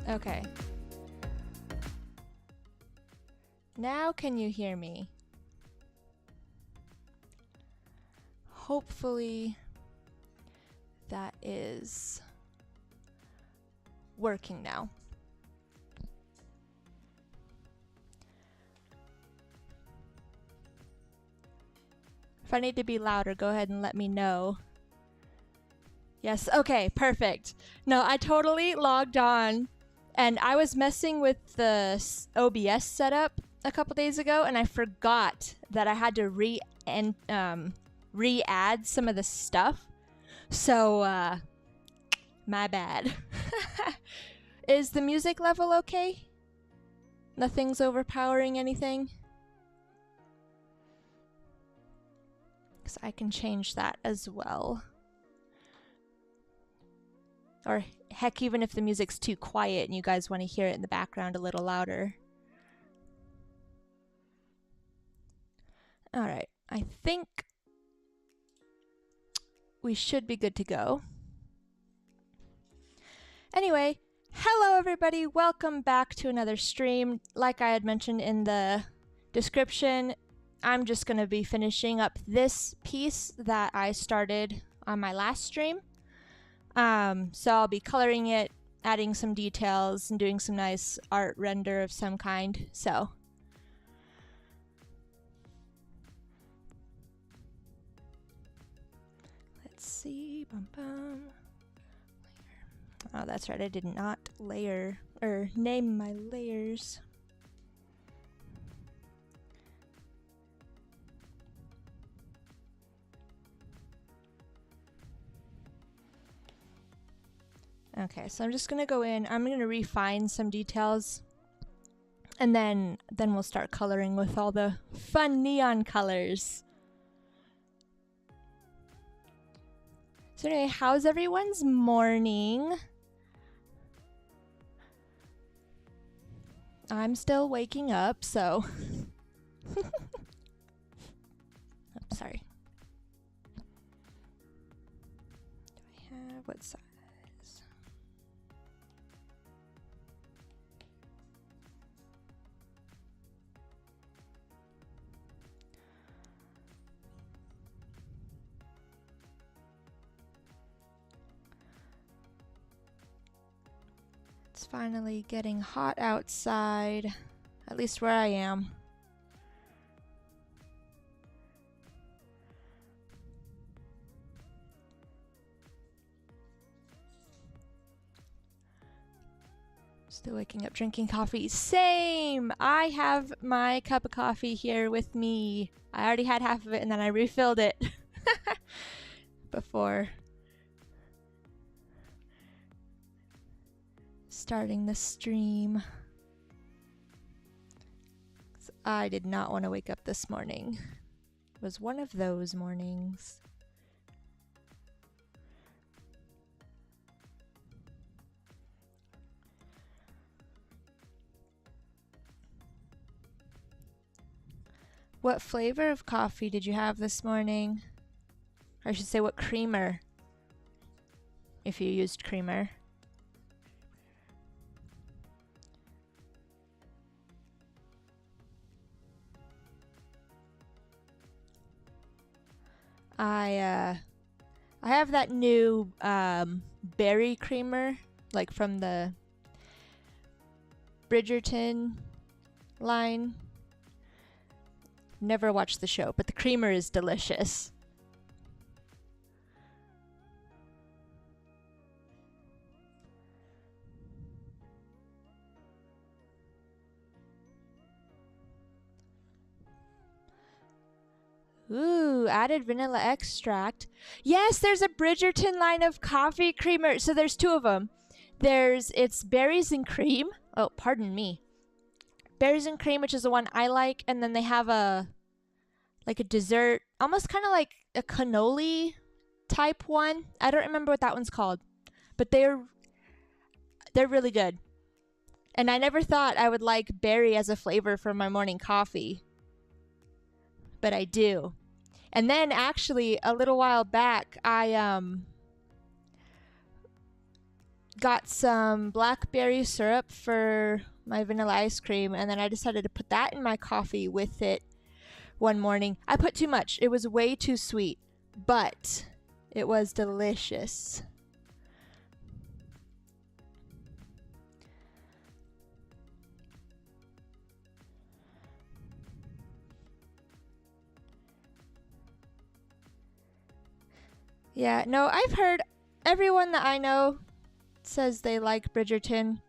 Okay. Now can you hear me? Hopefully that is working now. If I need to be louder, go ahead and let me know. Yes, okay, perfect. No, I totally logged on and I was messing with the OBS setup a couple days ago and I forgot that I had to re-add some of the stuff. So, my bad. Is the music level okay? Nothing's overpowering anything? Because I can change that as well. Or heck, even if the music's too quiet and you guys want to hear it in the background a little louder. All right, I think we should be good to go. Anyway, hello everybody, welcome back to another stream. Like I had mentioned in the description, I'm just going to be finishing up this piece that I started on my last stream. So I'll be coloring it, adding some details, and doing some nice art render of some kind. So let's see. Bum, bum. Oh, that's right. I did not layer or name my layers. Okay, so I'm just gonna go in, I'm gonna refine some details and then we'll start coloring with all the fun neon colors. So anyway, how's everyone's morning? I'm still waking up, so oh, sorry. Do I have what size? It's finally getting hot outside, at least where I am. Still waking up, drinking coffee. Same! I have my cup of coffee here with me. I already had half of it and then I refilled it before starting the stream. I did not want to wake up this morning. It was one of those mornings. What flavor of coffee did you have this morning? Or I should say, what creamer, if you used creamer. I have that new berry creamer, like from the Bridgerton line. Never watched the show, but the creamer is delicious. Ooh, added vanilla extract. Yes, there's a Bridgerton line of coffee creamer. So there's two of them. It's berries and cream. Oh, pardon me. Berries and cream, which is the one I like. And then they have like a dessert, almost kind of like a cannoli type one. I don't remember what that one's called, but they're really good. And I never thought I would like berry as a flavor for my morning coffee, but I do. And then actually a little while back, I got some blackberry syrup for my vanilla ice cream, and then I decided to put that in my coffee with it one morning. I put too much. It was way too sweet, but it was delicious. Yeah, no, I've heard everyone that I know says they like Bridgerton,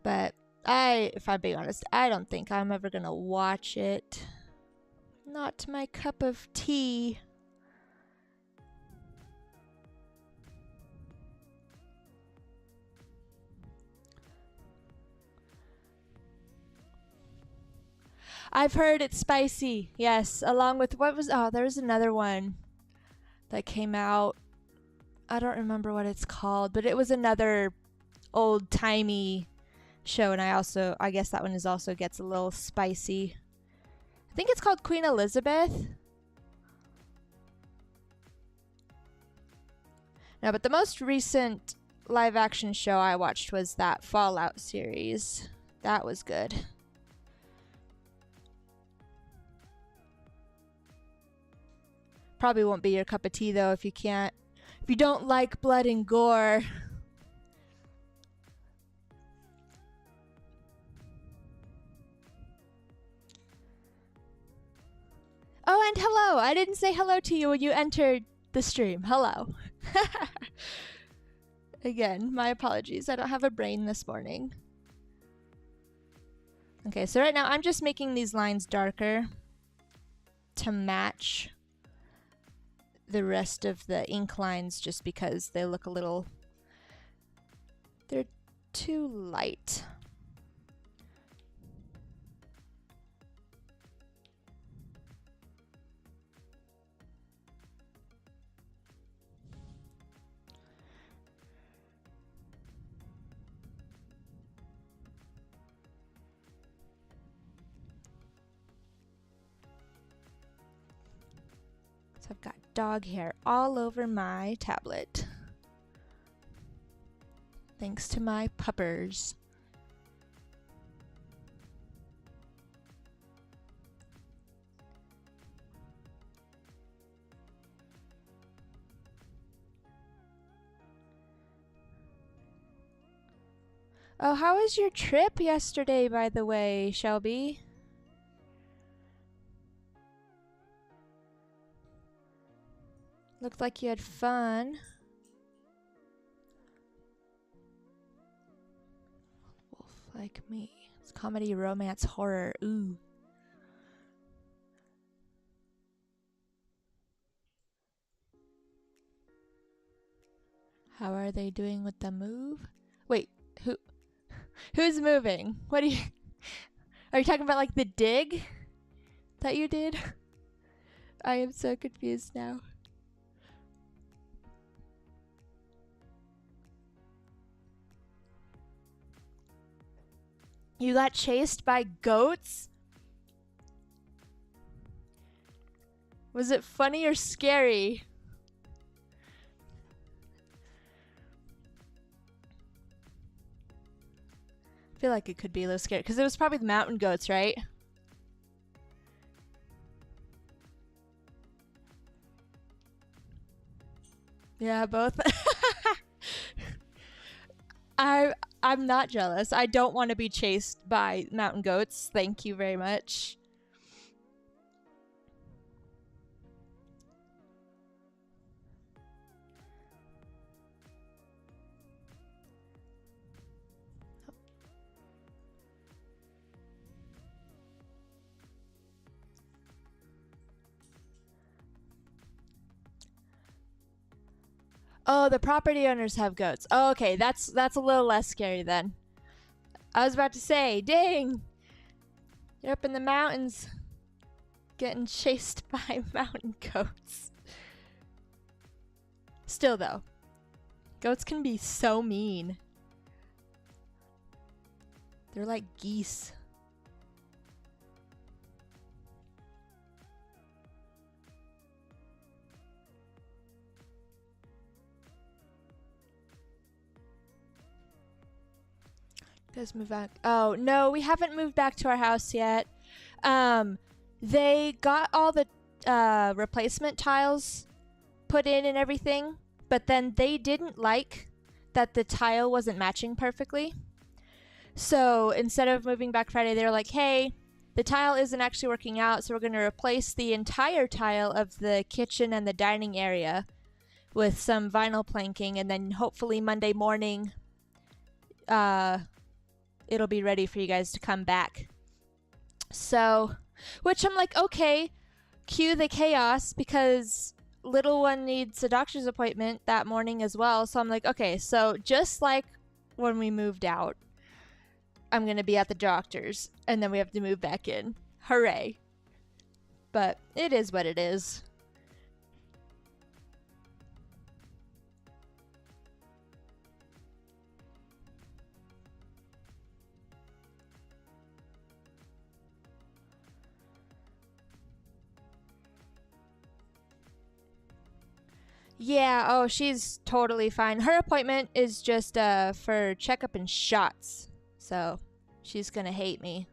but if I'm being honest, I don't think I'm ever gonna watch it. Not my cup of tea. I've heard it's spicy, yes, along with there was another one that came out. I don't remember what it's called, but it was another old-timey show, and I guess that one also gets a little spicy. I think it's called Queen Elizabeth. No, but the most recent live-action show I watched was that Fallout series. That was good. Probably won't be your cup of tea, though, if you don't like blood and gore. Oh, and hello! I didn't say hello to you when you entered the stream. Hello. Again, my apologies. I don't have a brain this morning. Okay, so right now I'm just making these lines darker to match the rest of the ink lines, just because they look they're too light. So I've got dog hair all over my tablet. Thanks to my puppers. Oh, how was your trip yesterday, by the way, Shelby? Looked like you had fun. Wolf like me. It's comedy, romance, horror. Ooh. How are they doing with the move? Wait, who's moving? What are you talking about, like the dig that you did? I am so confused now. You got chased by goats? Was it funny or scary? I feel like it could be a little scary because it was probably the mountain goats, right? Yeah, both. I'm not jealous. I don't want to be chased by mountain goats. Thank you very much. Oh, the property owners have goats. Oh, okay, that's a little less scary then. I was about to say, dang, you're up in the mountains getting chased by mountain goats. Still though, goats can be so mean. They're like geese. Guys, move back. Oh no, we haven't moved back to our house yet. They got all the replacement tiles put in and everything, but then they didn't like that the tile wasn't matching perfectly. So instead of moving back Friday, they were like, hey, the tile isn't actually working out, so we're going to replace the entire tile of the kitchen and the dining area with some vinyl planking, and then hopefully Monday morning it'll be ready for you guys to come back. So, which I'm like, okay, cue the chaos, because little one needs a doctor's appointment that morning as well. So I'm like, okay, so just like when we moved out, I'm gonna be at the doctor's and then we have to move back in. Hooray. But it is what it is. Yeah, oh, she's totally fine. Her appointment is just for checkup and shots. So, she's gonna hate me.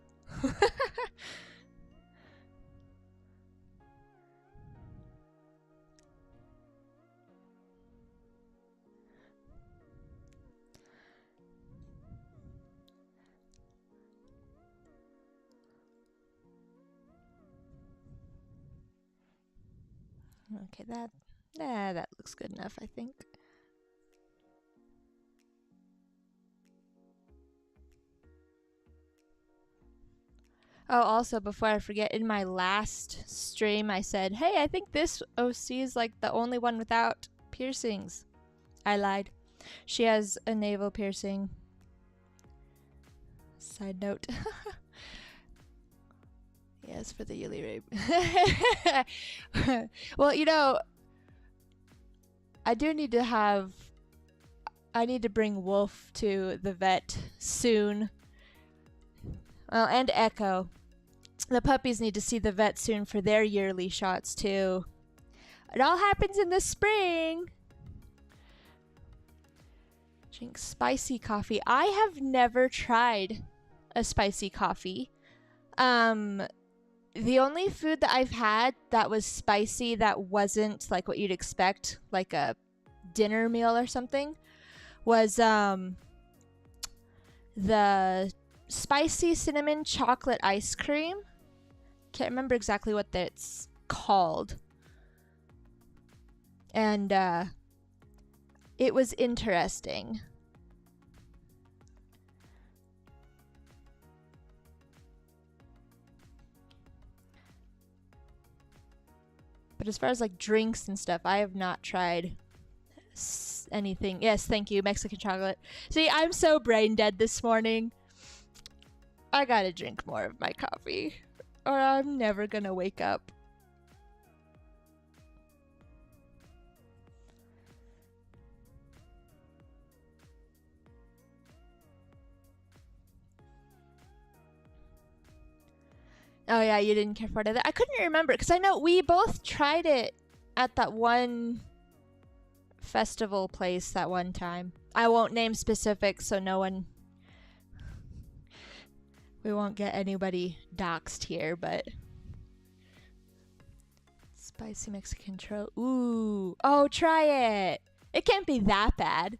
Okay, that looks good enough, I think. Oh, also, before I forget, in my last stream, I said, hey, I think this OC is like the only one without piercings. I lied. She has a navel piercing. Side note. Yes, for the Yuli rape. Well, you know, I need to bring Wolf to the vet soon. Well, and Echo. The puppies need to see the vet soon for their yearly shots too. It all happens in the spring. Drink spicy coffee. I have never tried a spicy coffee. The only food that I've had that was spicy that wasn't like what you'd expect, like a dinner meal or something, was the spicy cinnamon chocolate ice cream. Can't remember exactly what that's called. And it was interesting. But as far as like drinks and stuff, I have not tried anything. Yes, thank you, Mexican chocolate. See, I'm so brain dead this morning. I gotta drink more of my coffee, or I'm never gonna wake up. Oh yeah, you didn't care for it either. I couldn't remember, because I know we both tried it at that one festival place that one time. I won't name specifics so no one... We won't get anybody doxxed here, but... Spicy Mexican tro... Ooh. Oh, try it! It can't be that bad.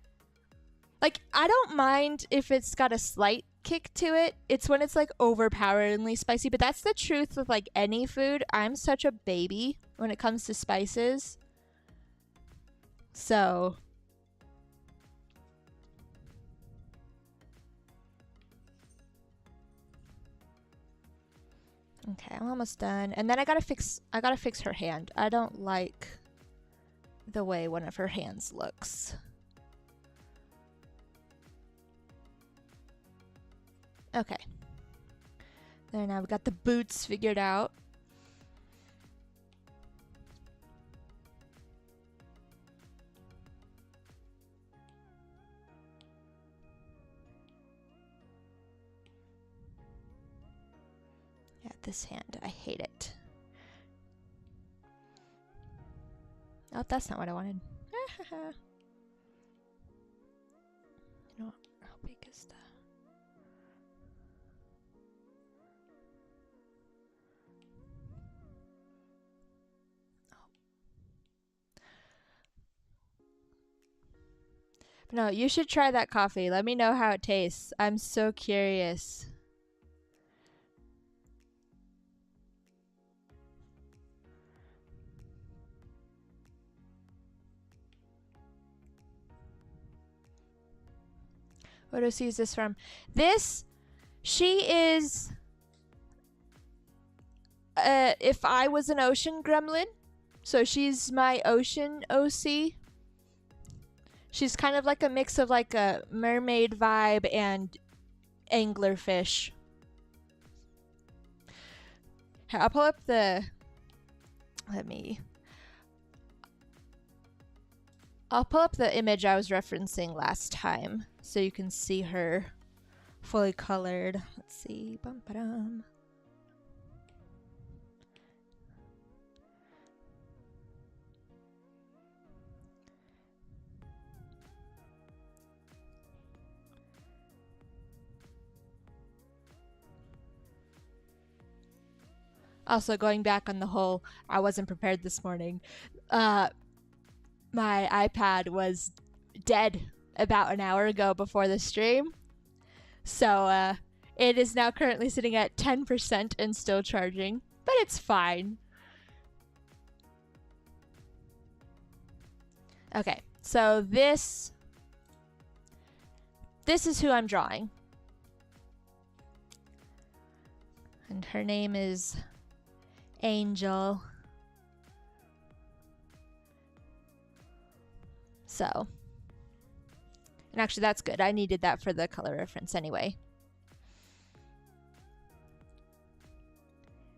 Like, I don't mind if it's got a slight kick to it. It's when it's like overpoweringly spicy, but that's the truth with like any food. I'm such a baby when it comes to spices. So... Okay, I'm almost done. And then I gotta fix her hand. I don't like the way one of her hands looks. Okay. There, now we got the boots figured out. Yeah, this hand, I hate it. Oh, that's not what I wanted. You know, how big is that? No, you should try that coffee. Let me know how it tastes. I'm so curious. What does he use this from? She is, if I was an ocean gremlin, so she's my ocean OC. She's kind of like a mix of like a mermaid vibe and anglerfish. Here, I'll pull up I'll pull up the image I was referencing last time so you can see her fully colored. Let's see. Bum, ba-dum. Also, going back on the whole, I wasn't prepared this morning. My iPad was dead about an hour ago before the stream. So, it is now currently sitting at 10% and still charging, but it's fine. Okay, so this is who I'm drawing. And her name is Angel. So, and actually that's good. I needed that for the color reference anyway.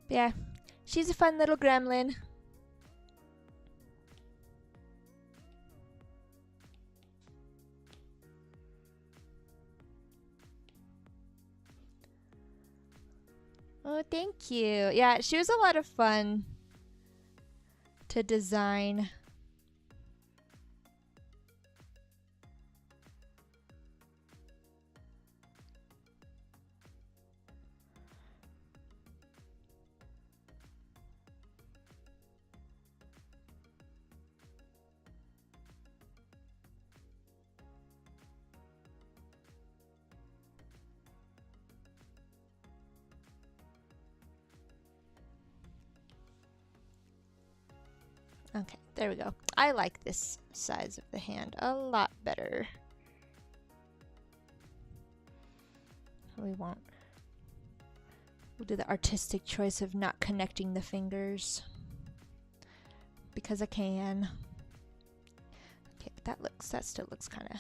But yeah, she's a fun little gremlin. Oh, thank you. Yeah, she was a lot of fun to design. Okay, there we go. I like this size of the hand a lot better. We'll do the artistic choice of not connecting the fingers because I can. Okay, but that still looks kind of.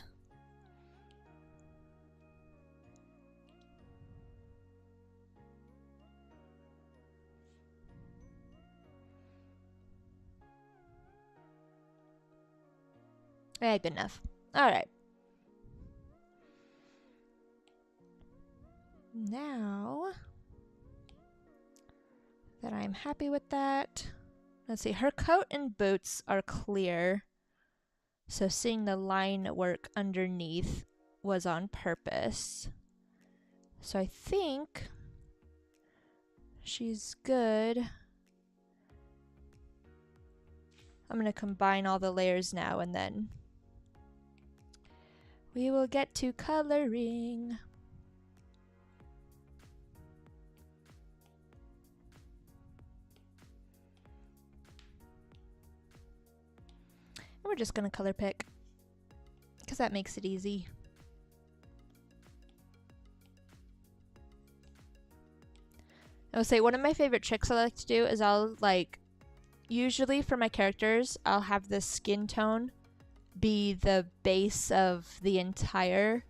Yeah, good enough. All right. Now that I'm happy with that, let's see. Her coat and boots are clear. So seeing the line work underneath was on purpose. So I think she's good. I'm going to combine all the layers now and then we will get to coloring. And we're just going to color pick because that makes it easy. I would say one of my favorite tricks I like to do is usually for my characters, I'll have the skin tone be the base of the entire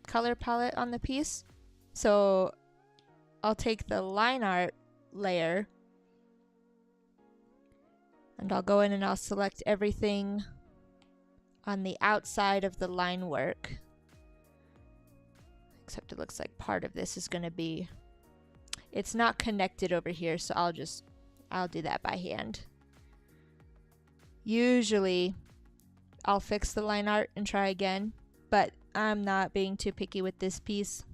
color palette on the piece. So I'll take the line art layer and I'll go in and I'll select everything on the outside of the line work. Except it looks like part of this is going to be, it's not connected over here, so I'll do that by hand. Usually I'll fix the line art and try again, but I'm not being too picky with this piece.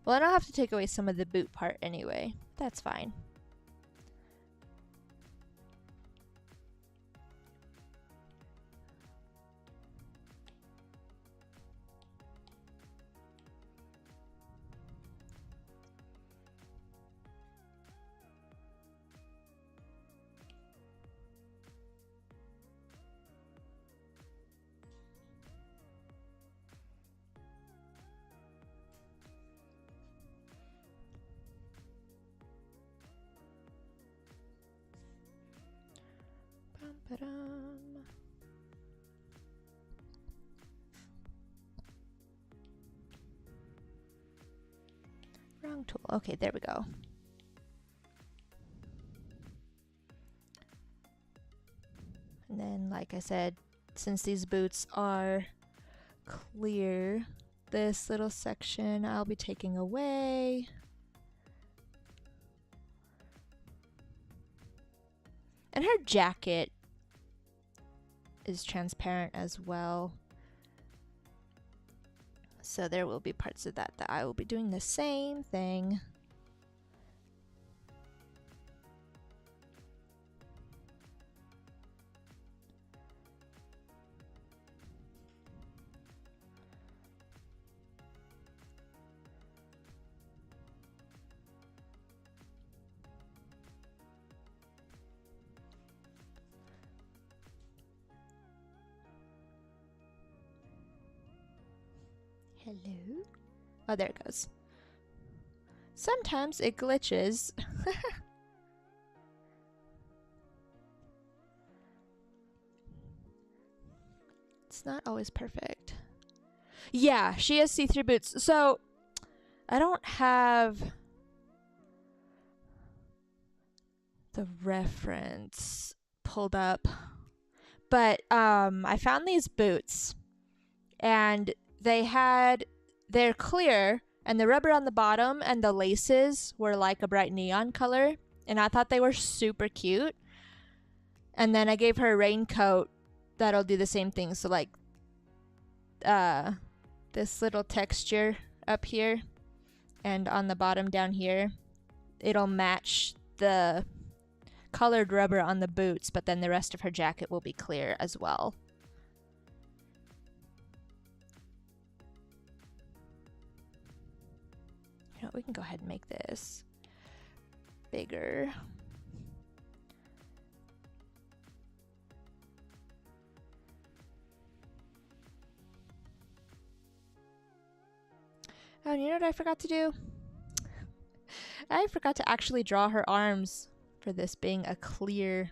Well, I don't have to take away some of the boot part anyway. That's fine. Ba-dum. Wrong tool. Okay, there we go. And then, like I said, since these boots are clear, this little section I'll be taking away. And her jacket is transparent as well. So there will be parts of that I will be doing the same thing. Hello? Oh, there it goes. Sometimes it glitches. It's not always perfect. Yeah, she has see-through boots. So, I don't have the reference pulled up. But I found these boots. And they're clear, and the rubber on the bottom and the laces were like a bright neon color, and I thought they were super cute. And then I gave her a raincoat that'll do the same thing. So like this little texture up here and on the bottom down here, it'll match the colored rubber on the boots, but then the rest of her jacket will be clear as well. You know, we can go ahead and make this bigger. Oh, and you know what I forgot to do? I forgot to actually draw her arms for this being a clear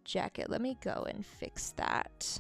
jacket. Let me go and fix that.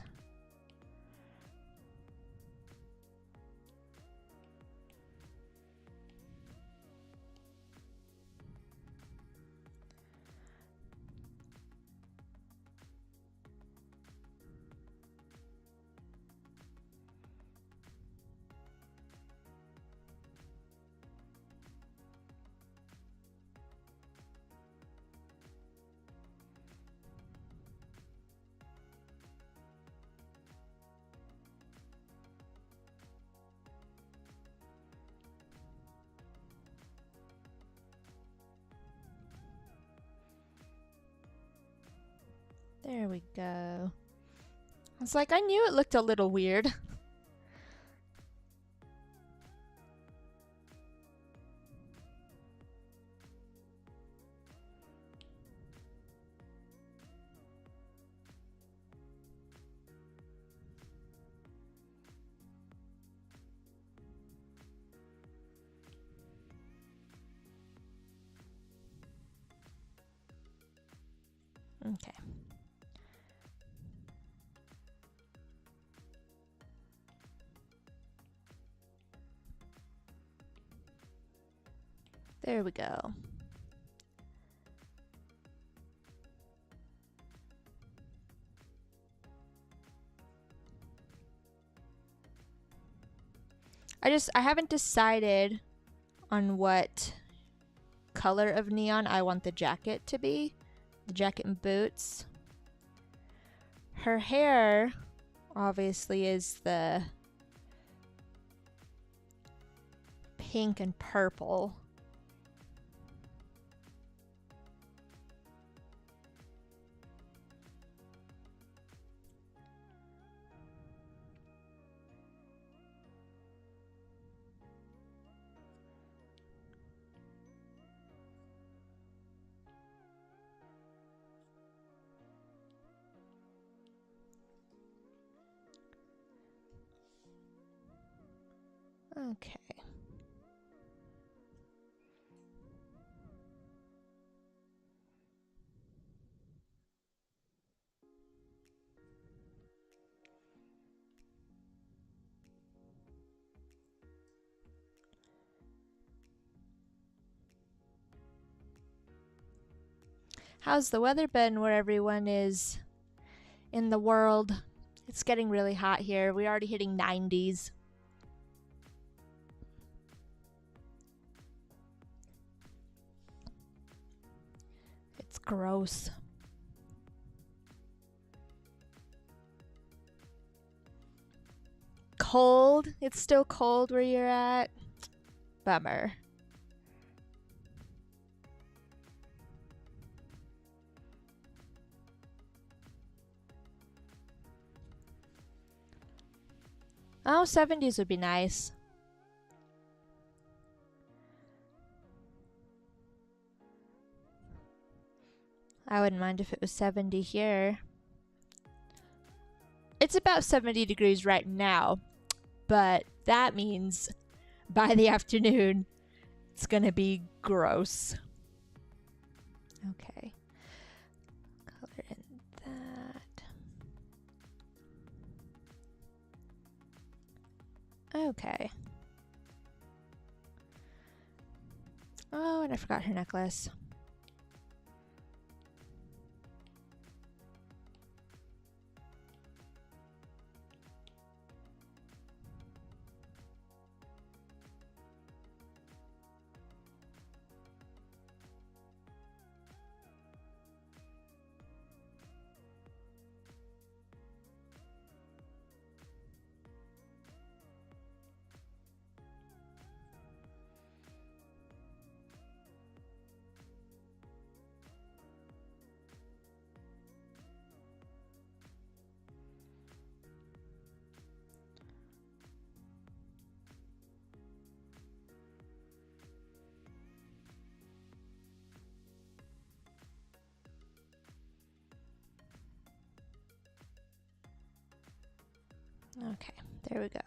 There we go. I was like, I knew it looked a little weird. Okay. There we go. I haven't decided on what color of neon I want the jacket to be. The jacket and boots. Her hair obviously is the pink and purple. Okay. How's the weather been where everyone is in the world? It's getting really hot here. We're already hitting 90s. It's gross. Cold? It's still cold where you're at? Bummer. Oh, 70s would be nice. I wouldn't mind if it was 70 here. It's about 70 degrees right now, but that means by the afternoon, it's gonna be gross. Okay. Color in that. Okay. Oh, and I forgot her necklace. Okay, there we go.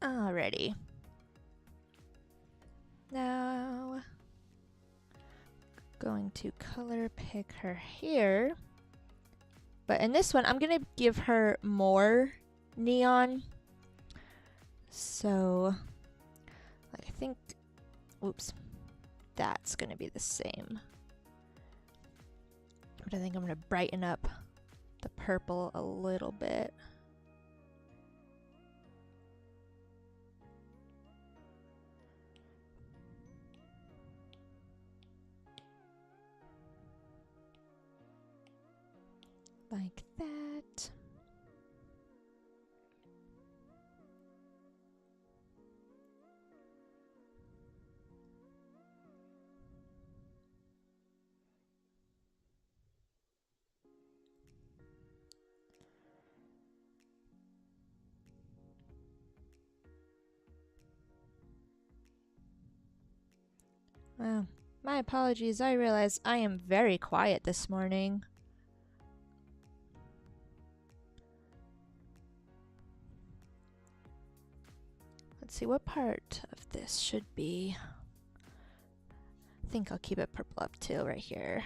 Alrighty. Now, going to color pick her here. But in this one, I'm gonna give her more neon. So, I think, oops, that's gonna be the same. But I think I'm gonna brighten up the purple a little bit. Like that. Wow, my apologies. I realize I am very quiet this morning. Let's see, what part of this should be? I think I'll keep it purple up too, right here.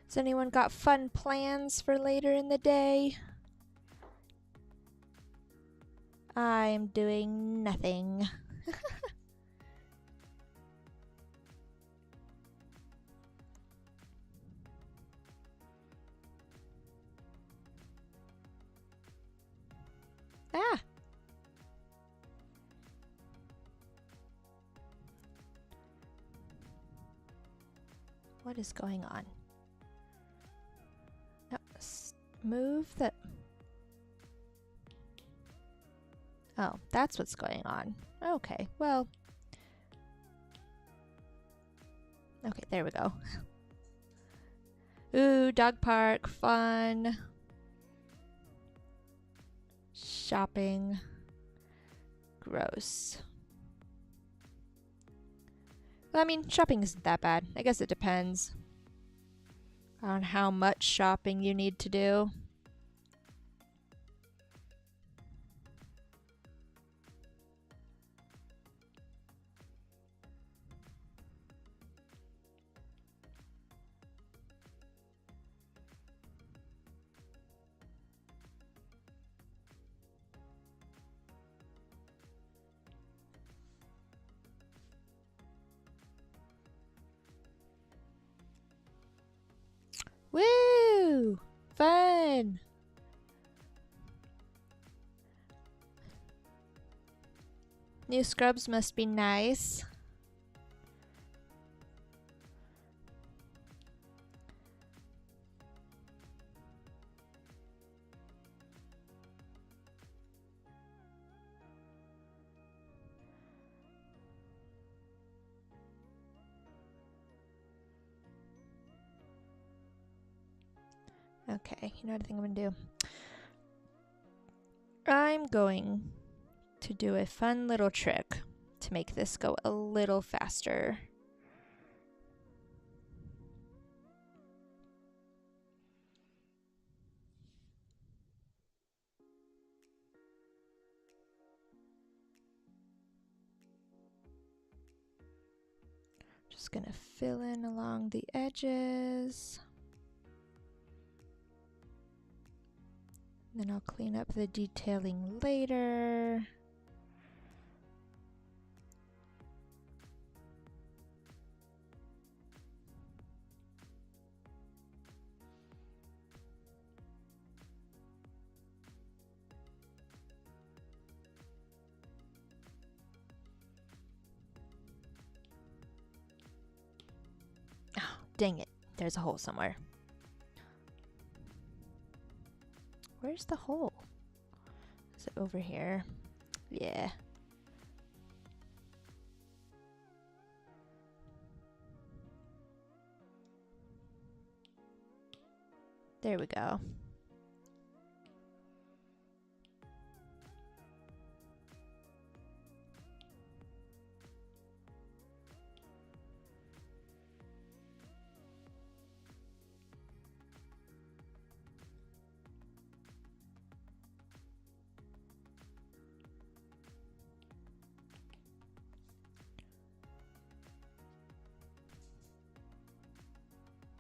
Has anyone got fun plans for later in the day? I'm doing nothing. Ah! What is going on? move the... Oh, that's what's going on. Okay, well... Okay, there we go. Ooh, dog park, fun. Shopping. Gross. Well, I mean, shopping isn't that bad. I guess it depends on how much shopping you need to do. Woo! Fun! New scrubs must be nice. Okay, you know what I think I'm gonna do? I'm going to do a fun little trick to make this go a little faster. Just gonna fill in along the edges. Then I'll clean up the detailing later. Oh, dang it. There's a hole somewhere. Where's the hole? Is it over here? Yeah. There we go.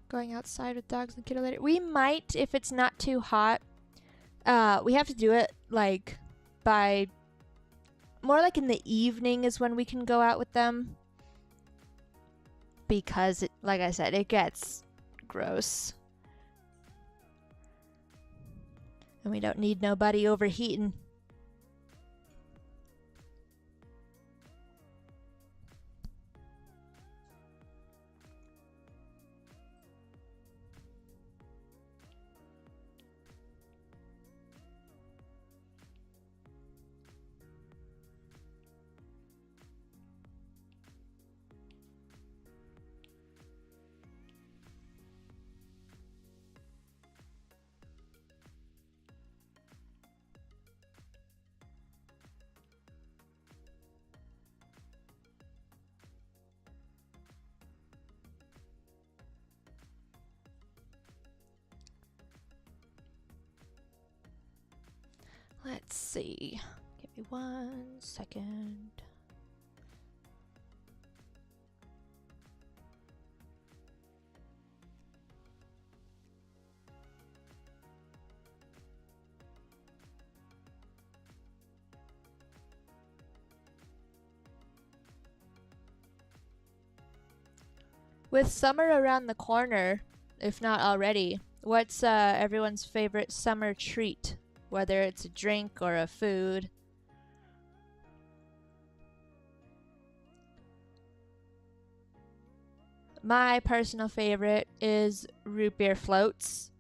Going outside with dogs and kiddo later. We might, if it's not too hot. We have to do it like by more like in the evening is when we can go out with them. Because, it, like I said, it gets gross. And we don't need nobody overheating. Let's see. Give me 1 second. With summer around the corner, if not already, what's everyone's favorite summer treat? Whether it's a drink or a food. My personal favorite is root beer floats.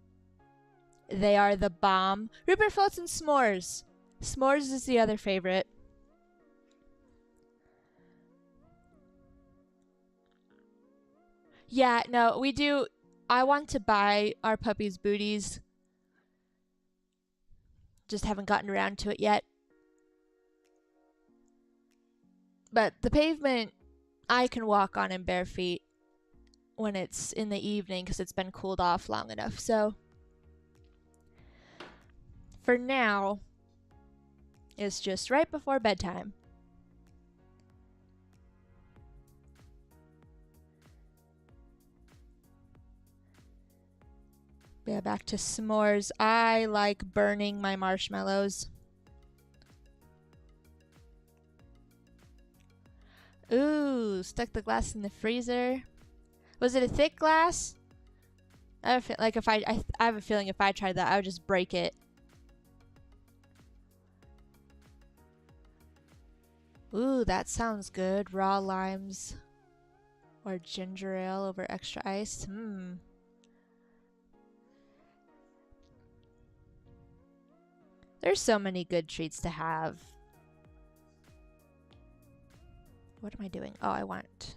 They are the bomb. Rupert floats and s'mores. S'mores is the other favorite. Yeah, no, we do. I want to buy our puppies booties. Just haven't gotten around to it yet. But the pavement I can walk on in bare feet when it's in the evening because it's been cooled off long enough. So for now, it's just right before bedtime. Yeah, back to s'mores. I like burning my marshmallows. Ooh, stuck the glass in the freezer. Was it a thick glass? I have a feeling if I tried that, I would just break it. Ooh, that sounds good. Raw limes or ginger ale over extra ice. There's so many good treats to have. What am I doing? Oh, I want...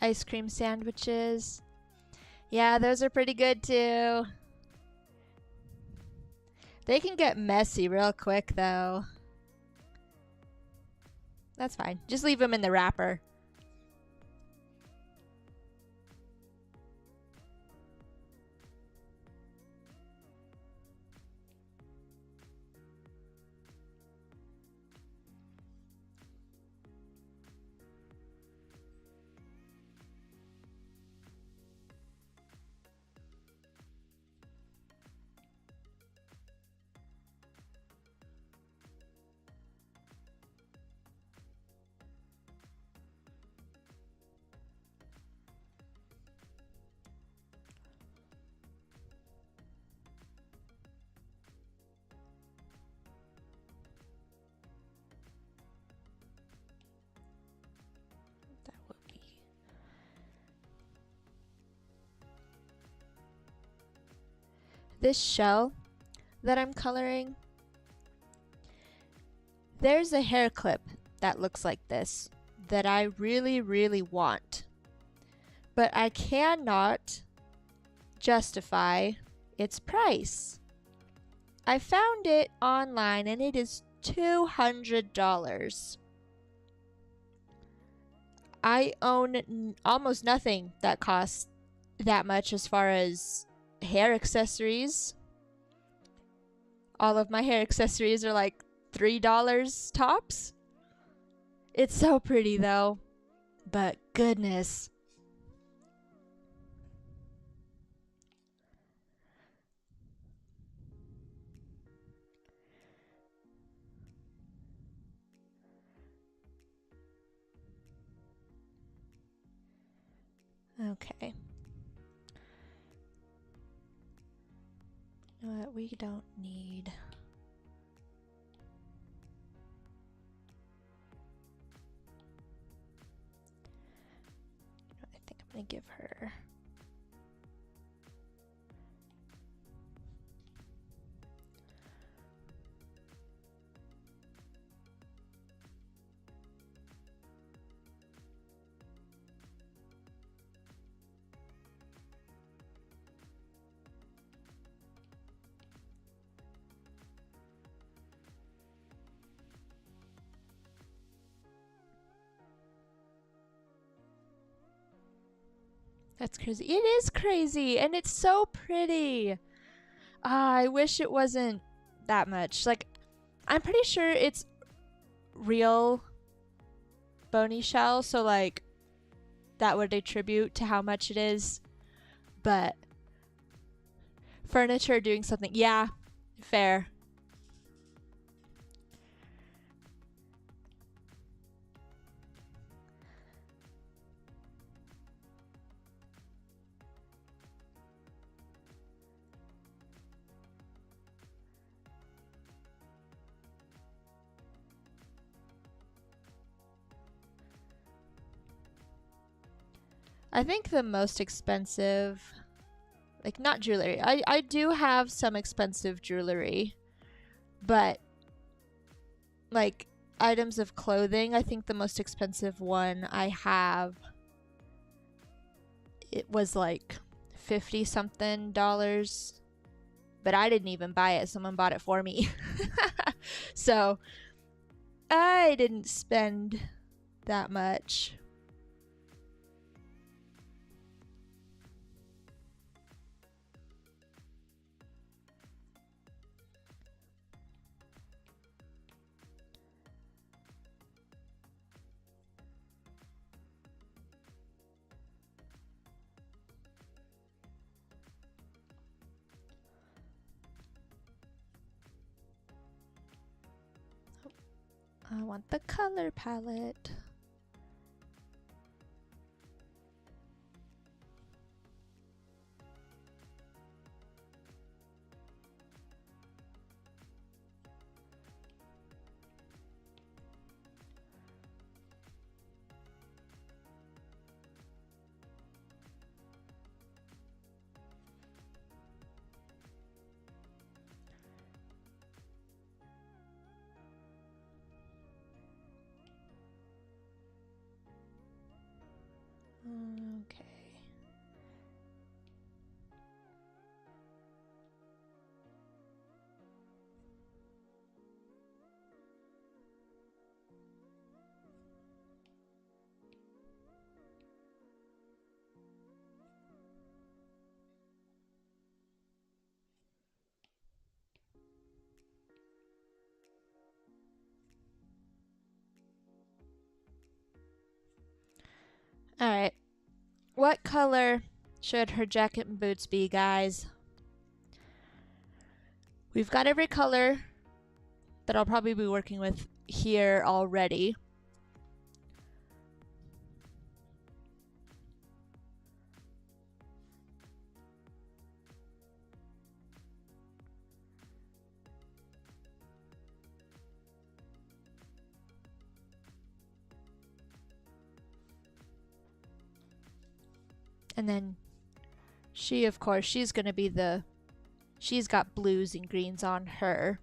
ice cream sandwiches. Yeah, those are pretty good too. They can get messy real quick though. That's fine. Just leave them in the wrapper. This shell that I'm coloring, there's a hair clip that looks like this that I really, really want. But I cannot justify its price. I found it online and it is $200. I own almost nothing that costs that much as far as hair accessories. All of my hair accessories are like $3 tops. It's so pretty though, but goodness. Okay. What we don't need. I think I'm gonna give her. That's crazy. It is crazy, and it's so pretty. I wish it wasn't that much. Like, I'm pretty sure it's real bony shell, so like that would attribute to how much it is. but furniture doing something. Yeah, fair. I think the most expensive, like not jewelry. I do have some expensive jewelry, but like items of clothing, I think the most expensive one I have, it was like 50 something dollars, but I didn't even buy it. Someone bought it for me. So I didn't spend that much. I want the color palette. Okay. All right. What color should her jacket and boots be, guys? We've got every color that I'll probably be working with here already. And then she, of course, she's going to be she's got blues and greens on her.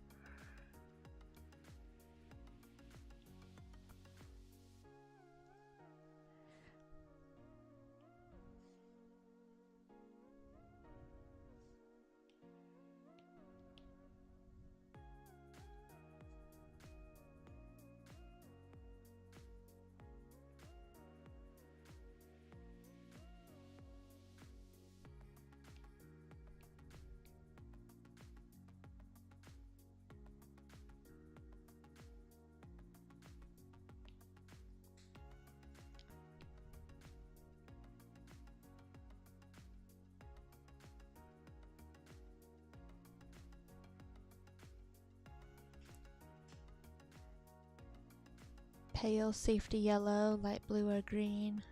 Pale safety yellow, light blue or green.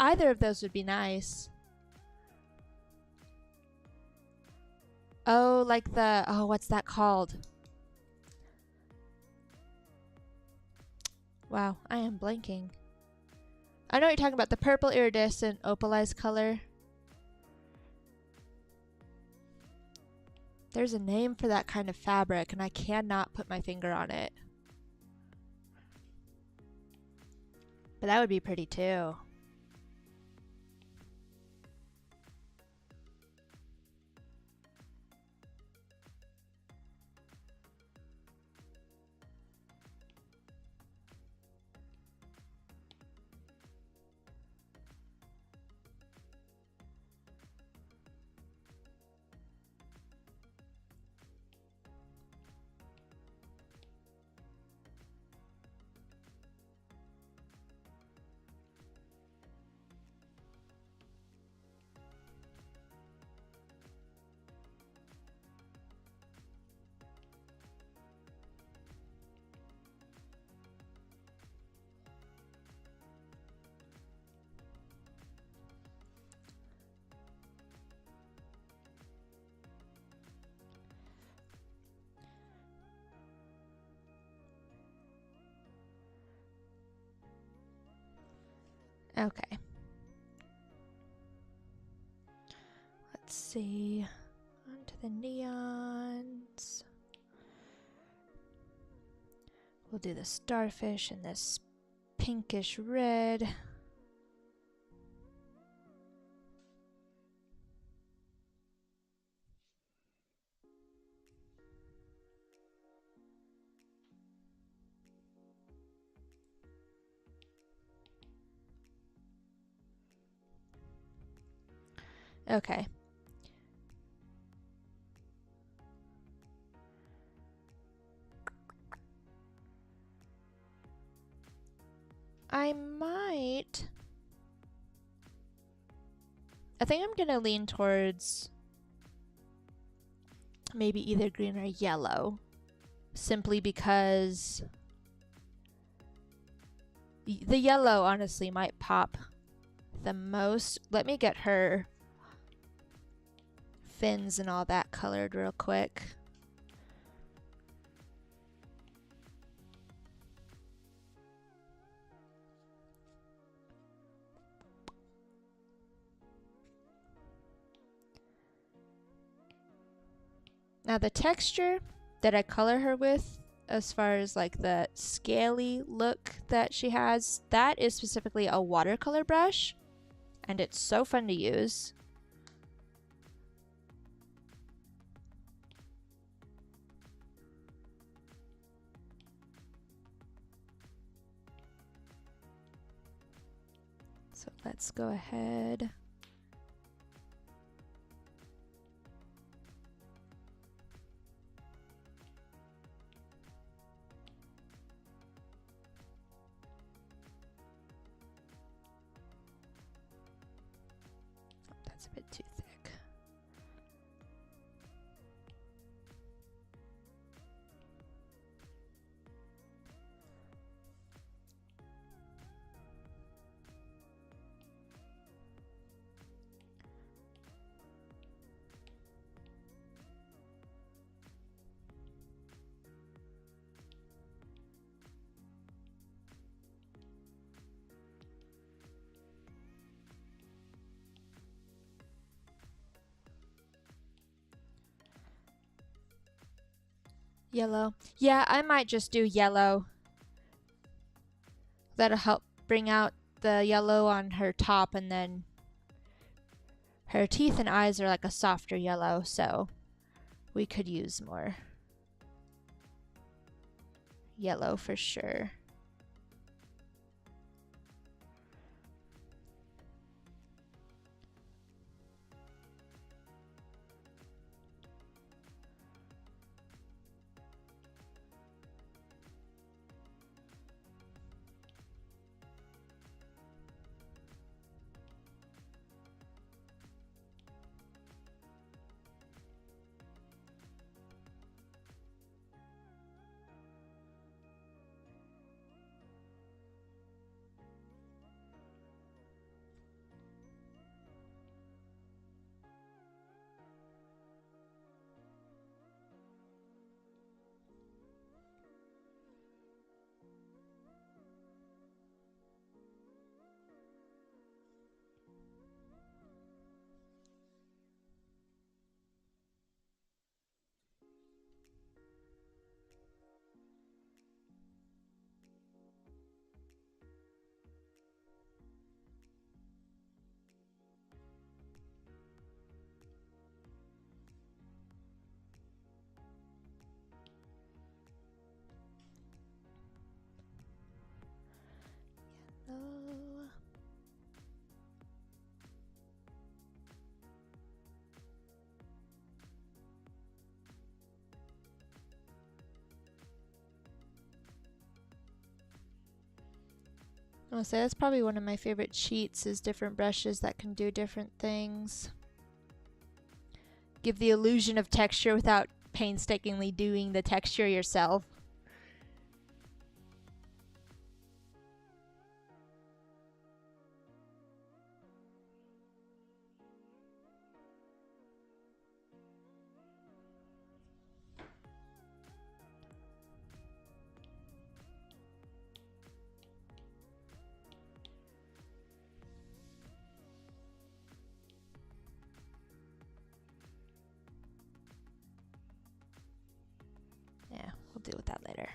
Either of those would be nice. Oh, like oh, what's that called? Wow, I am blanking. I know what you're talking about, the purple iridescent opalized color. There's a name for that kind of fabric, and I cannot put my finger on it. But that would be pretty too. see. Onto the neons. We'll do the starfish and this pinkish red. Okay. I think I'm gonna lean towards maybe either green or yellow, simply because the yellow honestly might pop the most. Let me get her fins and all that colored real quick. Now the texture that I color her with, as far as like the scaly look that she has, that is specifically a watercolor brush, and it's so fun to use. So let's go ahead. That's a bit too thick. Yellow. Yeah, I might just do yellow. That'll help bring out the yellow on her top, and then her teeth and eyes are like a softer yellow, so we could use more yellow for sure. Yellow. I'll say that's probably one of my favorite cheats, is different brushes that can do different things. Give the illusion of texture without painstakingly doing the texture yourself. deal with that later.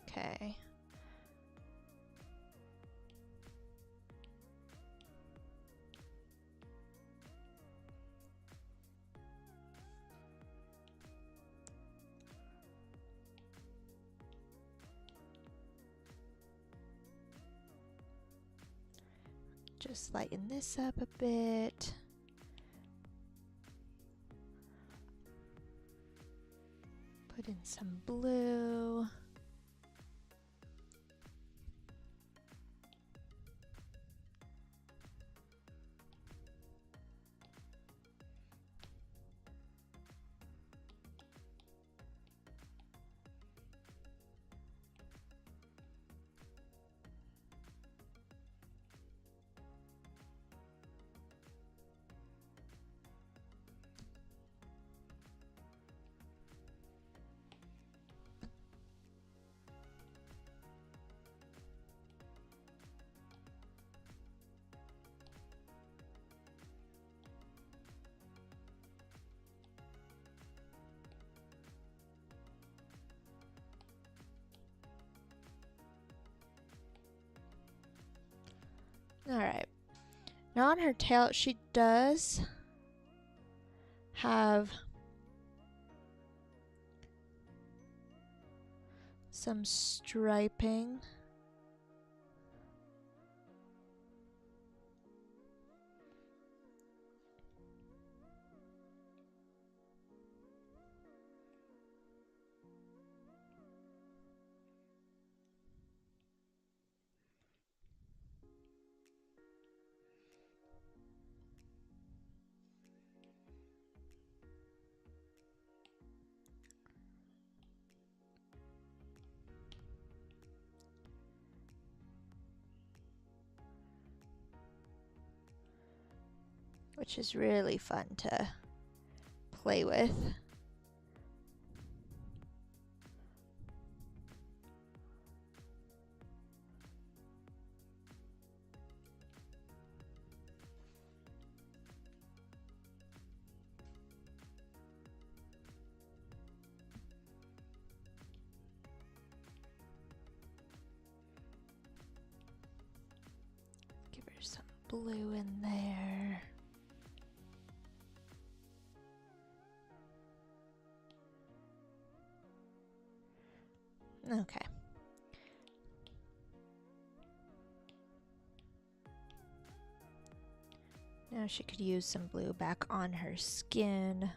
Okay. Just lighten this up a bit. Put in some blue. Alright. Now on her tail, she does have some striping. Which is really fun to play with. Give her some blue in there. Okay. Now she could use some blue back on her skin.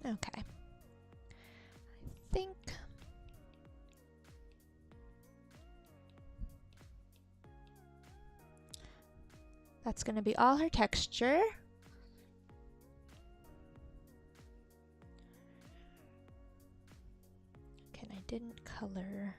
Okay. I think that's going to be all her texture. Okay, I didn't color.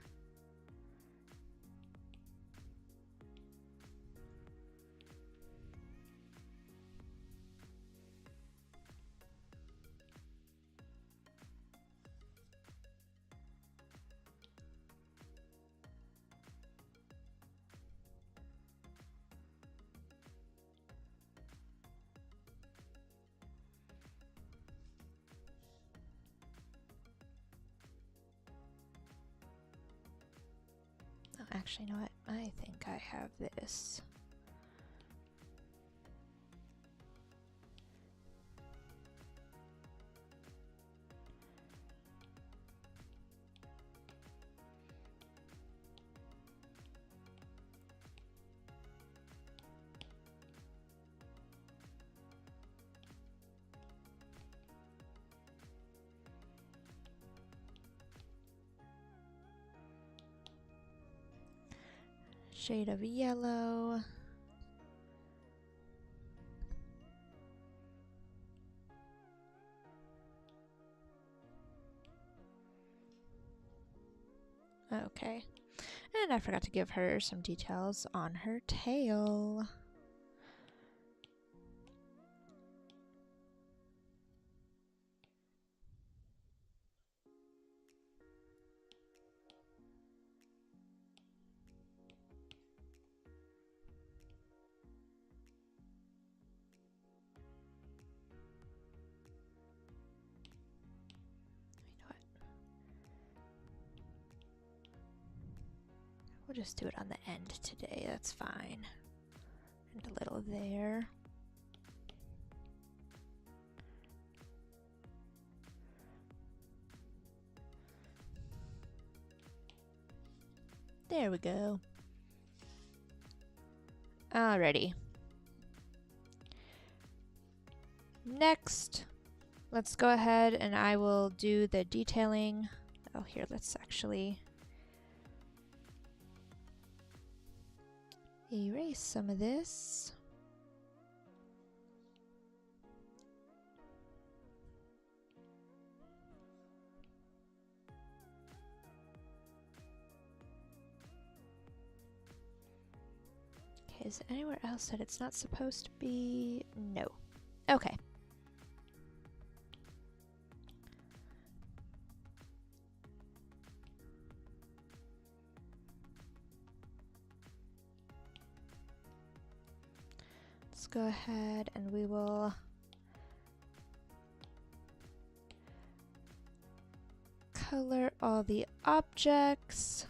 Actually, you know what? I think I have this. shade of yellow. Okay. And I forgot to give her some details on her tail. We'll just do it on the end today, that's fine. And a little there. There we go. Alrighty. Next, let's go ahead and I will do the detailing. Oh, here, let's actually erase some of this. Okay, is it anywhere else that it's not supposed to be? No. Okay. Let's go ahead and we will color all the objects.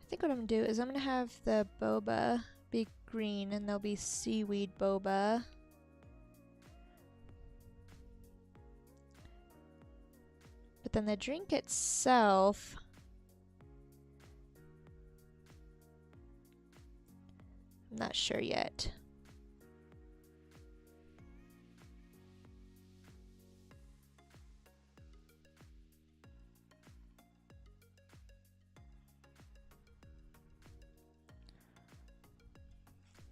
I think what I'm gonna do is I'm gonna have the boba be green and there'll be seaweed boba. But then the drink itself, I'm not sure yet.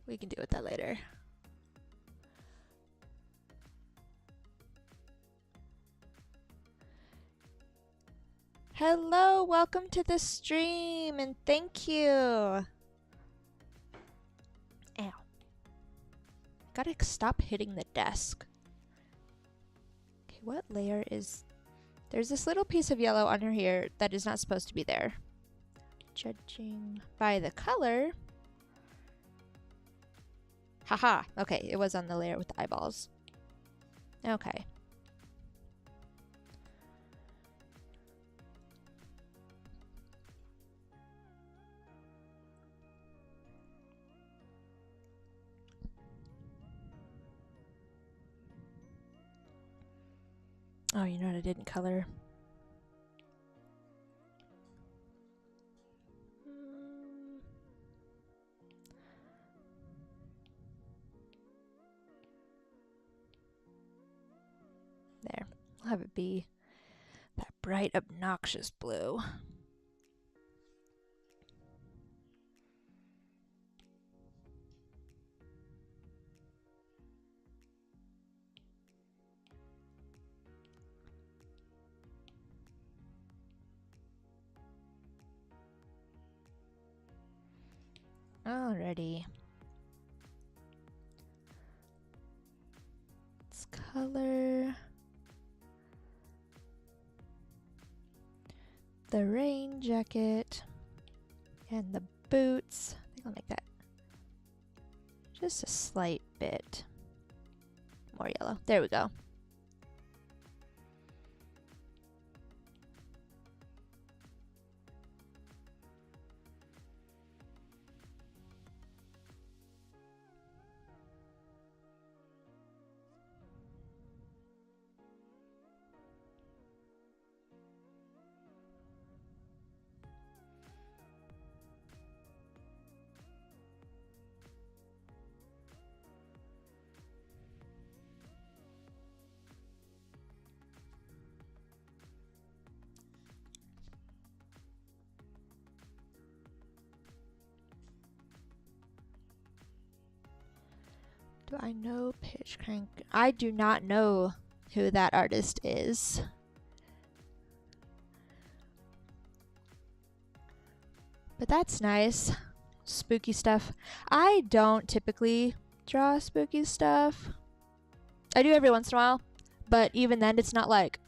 We can deal with that later. Hello, welcome to the stream, and thank you. Ow. Gotta stop hitting the desk. Okay, what layer is... There's this little piece of yellow on her hair that is not supposed to be there. Judging by the color... Haha, okay, it was on the layer with the eyeballs. Okay. Oh, you know what I didn't color? There. I'll have it be that bright, obnoxious blue. Alrighty. Let's color the rain jacket and the boots. I think I'll make that just a slight bit more yellow. There we go. Do I know Pitch Crank? I do not know who that artist is. But that's nice. Spooky stuff. I don't typically draw spooky stuff. I do every once in a while, but even then it's not like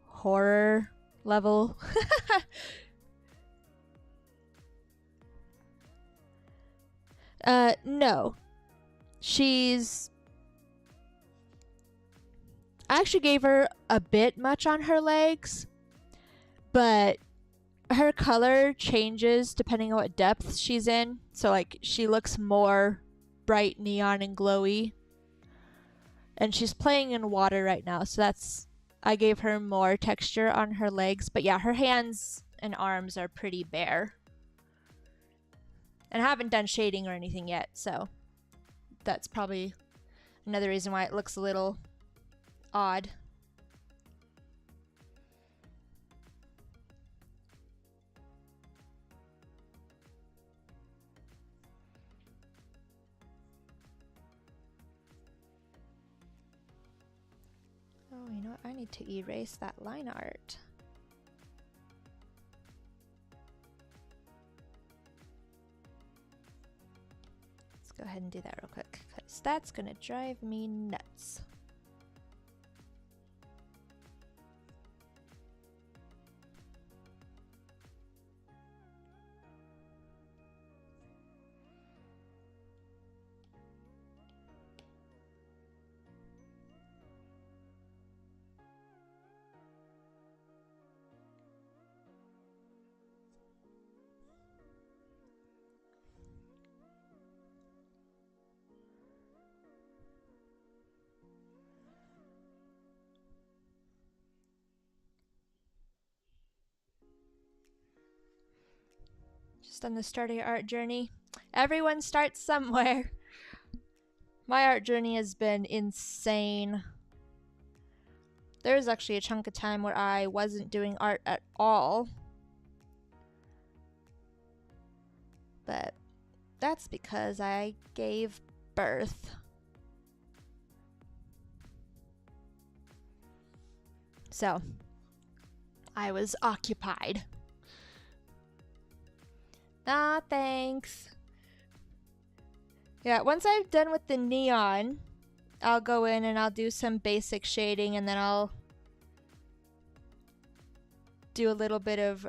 horror level. No. I actually gave her a bit much on her legs, but her color changes depending on what depth she's in. So like she looks more bright neon and glowy. And she's playing in water right now, so I gave her more texture on her legs. But yeah, her hands and arms are pretty bare. And I haven't done shading or anything yet, so that's probably another reason why it looks a little odd. Oh, you know what? I need to erase that line art. Let's go ahead and do that real quick, because that's gonna drive me nuts. Just on the start of your art journey. Everyone starts somewhere. My art journey has been insane. There was actually a chunk of time where I wasn't doing art at all. But that's because I gave birth. So, I was occupied. Ah, thanks. Yeah, once I'm done with the neon, I'll go in and I'll do some basic shading, and then I'll do a little bit of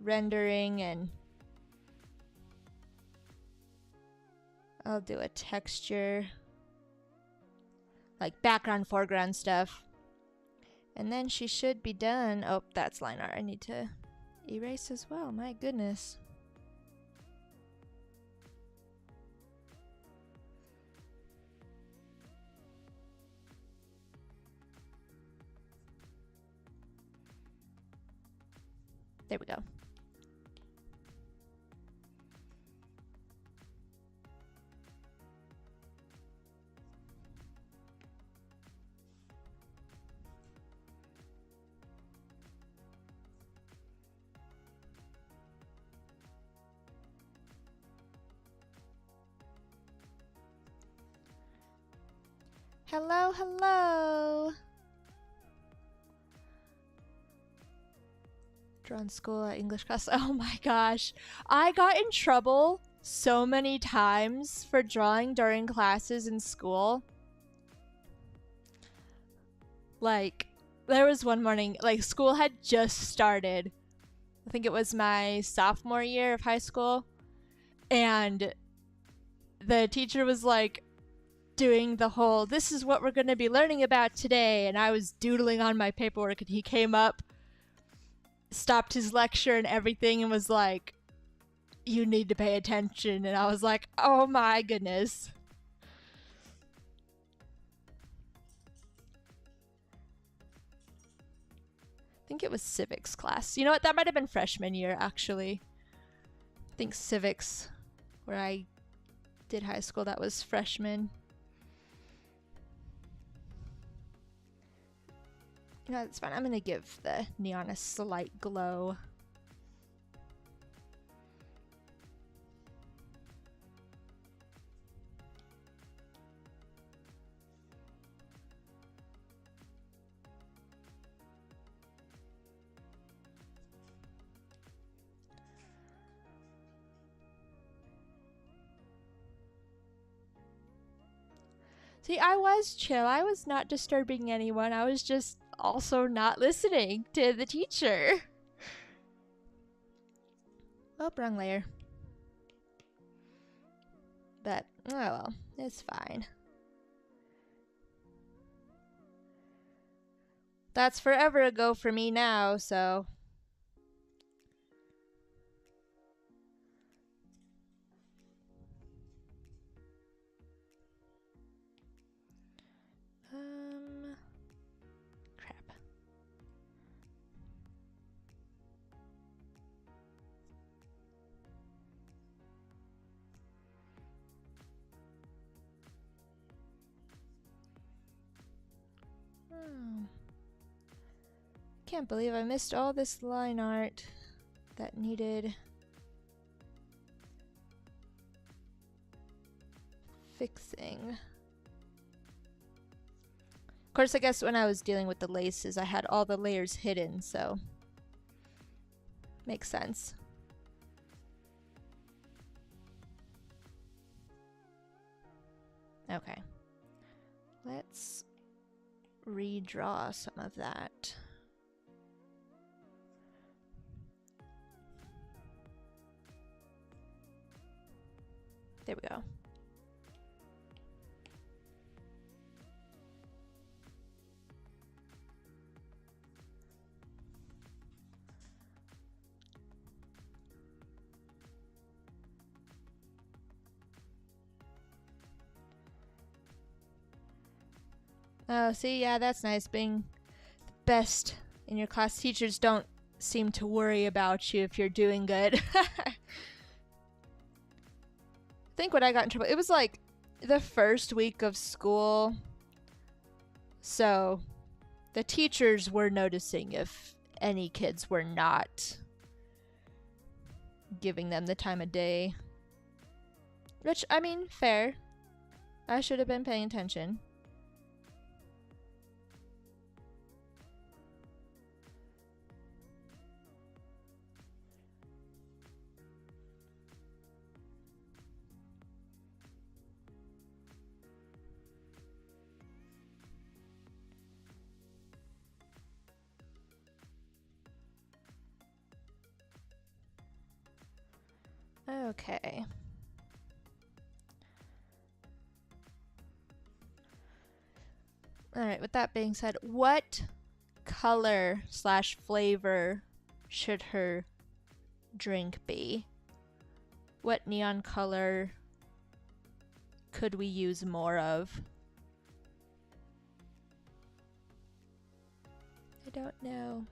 rendering, and I'll do a texture, like background, foreground stuff. And then she should be done. Oh, that's line art. I need to erase as well. My goodness. There we go. Hello, hello. Drawn school at English class. Oh my gosh. I got in trouble so many times for drawing during classes in school. Like, there was one morning, like school had just started. I think it was my sophomore year of high school. And the teacher was like doing the whole, this is what we're going to be learning about today. And I was doodling on my paperwork, and he came up, stopped his lecture and everything, and was like, you need to pay attention. And I was like, oh my goodness. I think it was civics class. You know what? That might have been freshman year, actually. I think civics, where I did high school, that was freshman. You know, it's fine. I'm going to give the neon a slight glow. See, I was chill. I was not disturbing anyone. I was just also not listening to the teacher. Oh, wrong layer. But, oh well, it's fine. That's forever ago for me now, so... Crap. Oh. Can't believe I missed all this line art that needed fixing. Of course, I guess when I was dealing with the laces, I had all the layers hidden, so makes sense. Okay. Let's redraw some of that. There we go. Oh, see, yeah, that's nice. Being the best in your class. Teachers don't seem to worry about you if you're doing good. I think when I got in trouble, it was like the first week of school. So the teachers were noticing if any kids were not giving them the time of day. Which, I mean, fair. I should have been paying attention. Okay. Alright, with that being said, what color / flavor should her drink be? What neon color could we use more of? I don't know.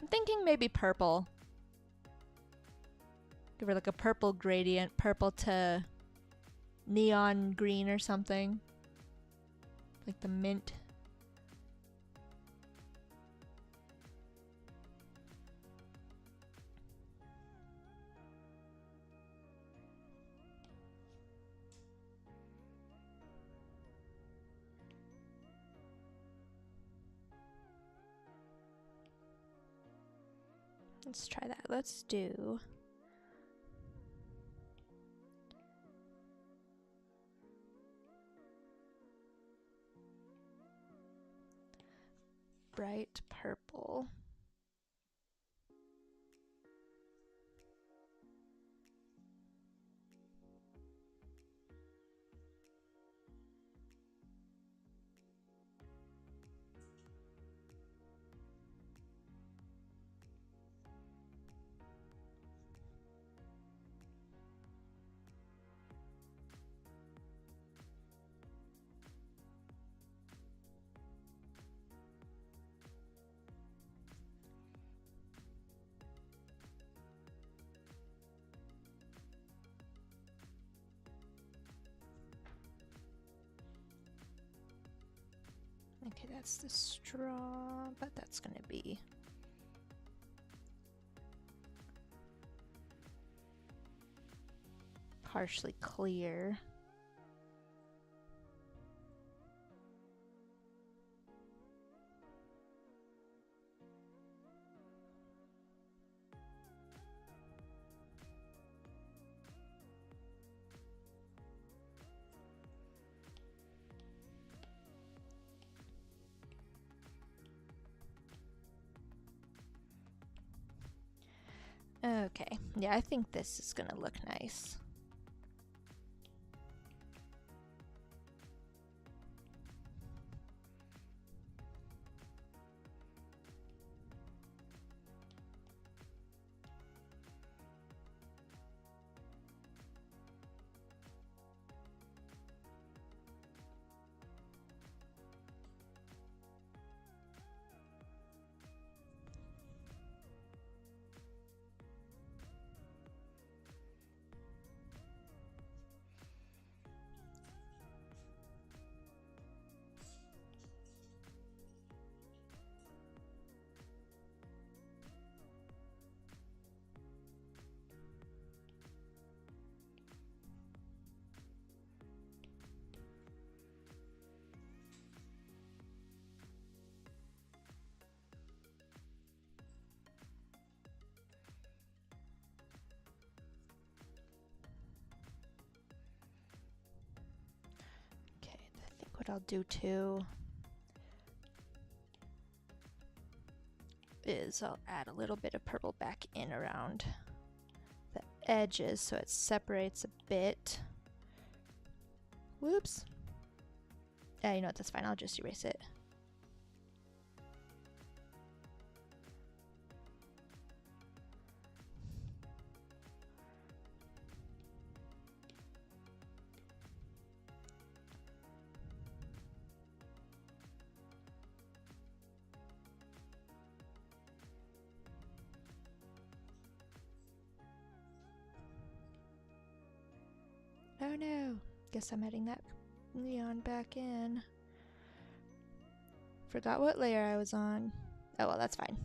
I'm thinking maybe purple. Give her like a purple gradient, purple to neon green or something. Like the mint. Let's try that. Let's do bright purple. Okay, that's the straw, but that's gonna be partially clear. Yeah, I think this is gonna look nice. What I'll do too is I'll add a little bit of purple back in around the edges so it separates a bit. Whoops. Yeah, you know what, that's fine. I'll just erase it. Oh no, guess I'm adding that neon back in. Forgot what layer I was on. Oh well, that's fine.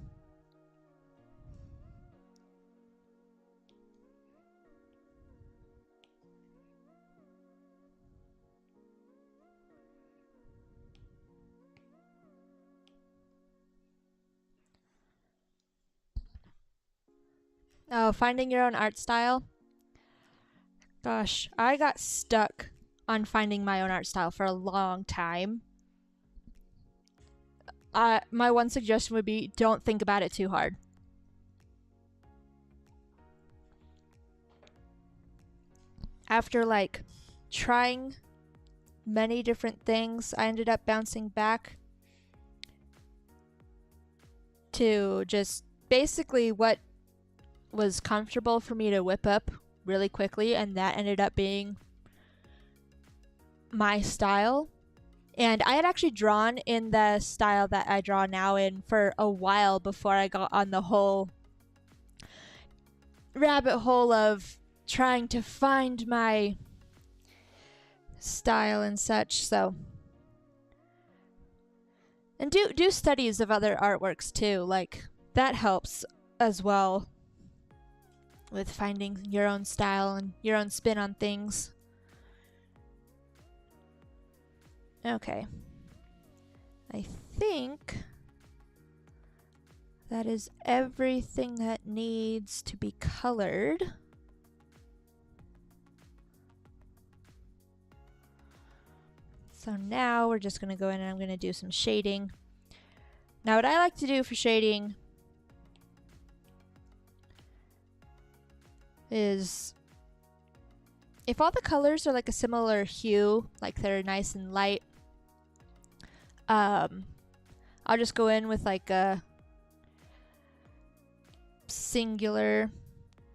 Oh, finding your own art style. Gosh, I got stuck on finding my own art style for a long time. My one suggestion would be don't think about it too hard. After like trying many different things, I ended up bouncing back to just basically what was comfortable for me to whip up really quickly, and that ended up being my style. And I had actually drawn in the style that I draw now in for a while before I got on the whole rabbit hole of trying to find my style and such. So, and do studies of other artworks too, like that helps as well with finding your own style and your own spin on things. Okay, I think that is everything that needs to be colored. So now we're just going to go in and I'm going to do some shading. Now what I like to do for shading is if all the colors are like a similar hue, like they're nice and light, I'll just go in with like a singular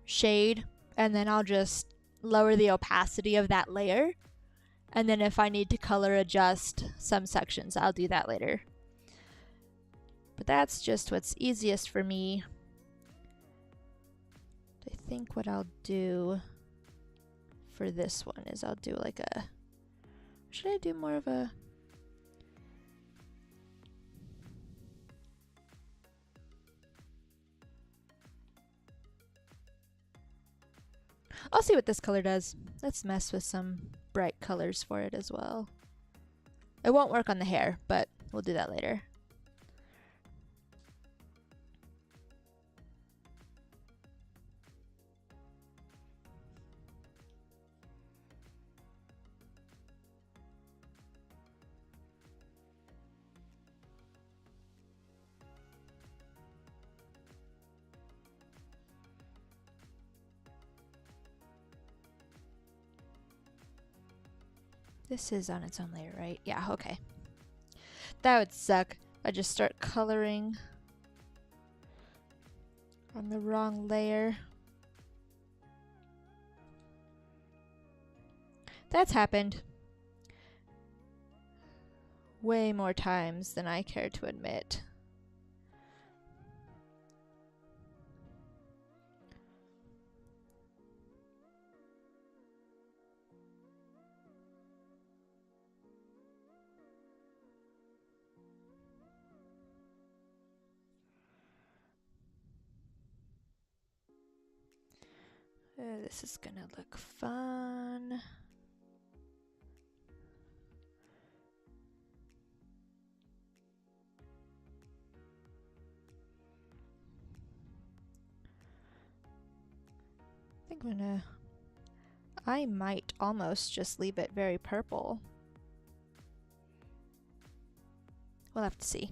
shade and then I'll just lower the opacity of that layer. And then if I need to color adjust some sections, I'll do that later. But that's just what's easiest for me. I think what I'll do for this one is I'll do like a, should I do more of a, I'll see what this color does. Let's mess with some bright colors for it as well. It won't work on the hair, but we'll do that later. This is on its own layer, right? Yeah, okay. That would suck. I just start coloring on the wrong layer. That's happened way more times than I care to admit. This is gonna look fun. I might almost just leave it very purple. We'll have to see.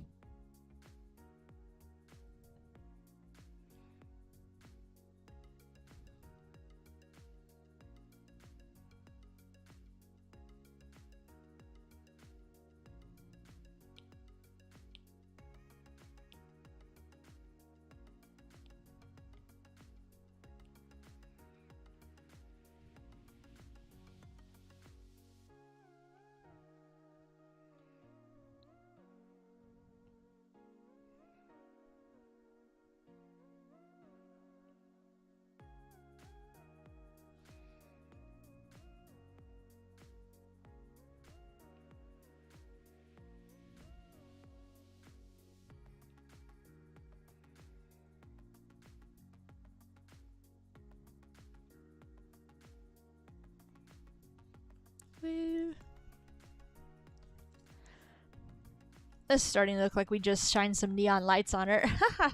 Woo. This is starting to look like we just shined some neon lights on her. Oh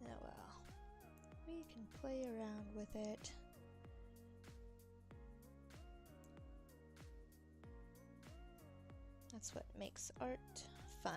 well. We can play around with it. That's what makes art fun.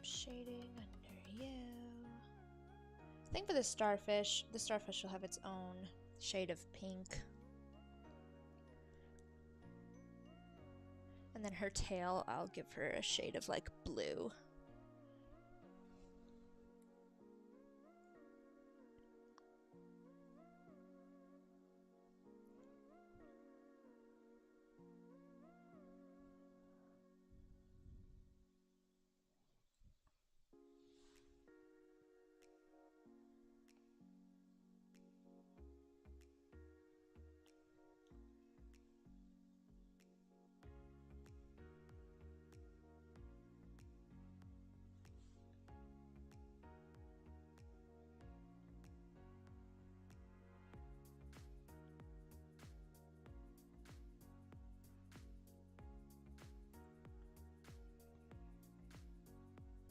Shading under you. I think for the starfish will have its own shade of pink. And then her tail, I'll give her a shade of like blue.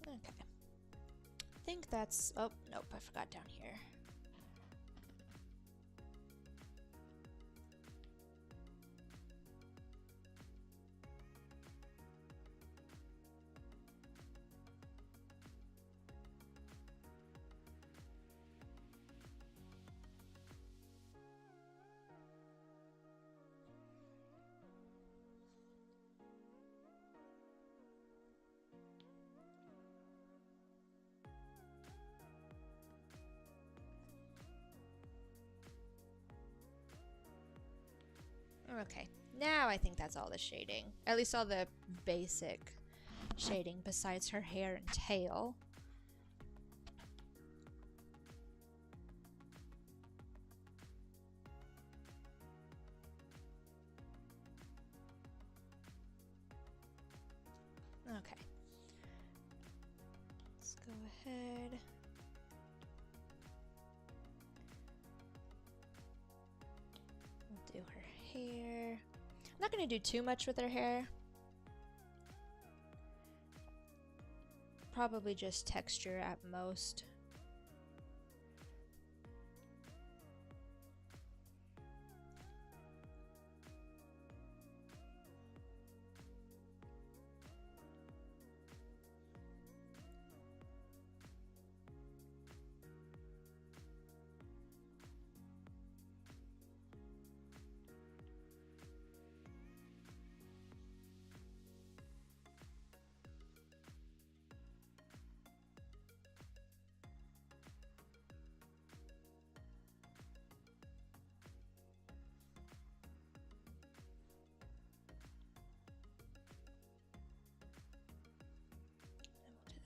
Okay. I think that's... Oh, nope, I forgot down here. Okay, now I think that's all the shading. At least all the basic shading besides her hair and tail. Okay. Let's go ahead. We'll do her hair. I'm not going to do too much with her hair. Probably just texture at most.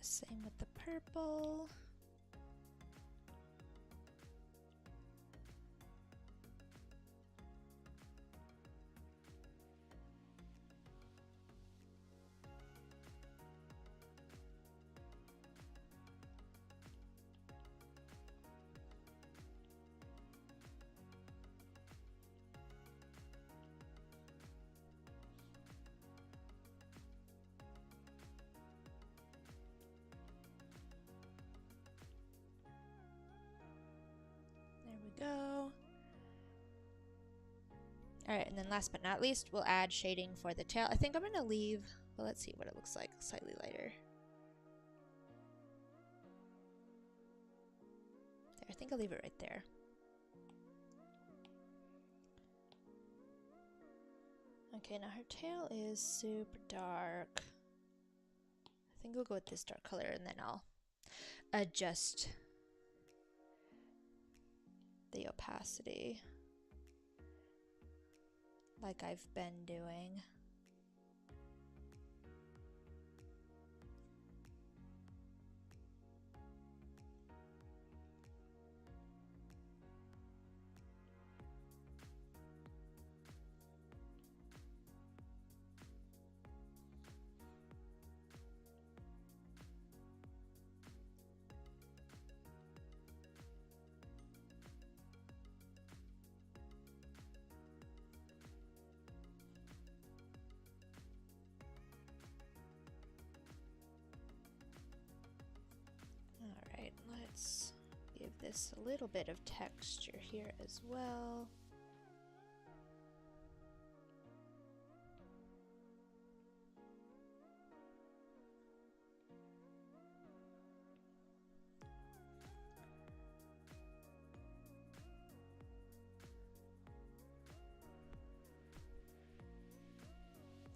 Same with the purple. Go. Alright, and then last but not least, we'll add shading for the tail. I think I'm going to leave, well, let's see what it looks like, slightly lighter. There, I think I'll leave it right there. Okay, now her tail is super dark. I think we'll go with this dark color and then I'll adjust the opacity like I've been doing. Alright, let's give this a little bit of texture here as well.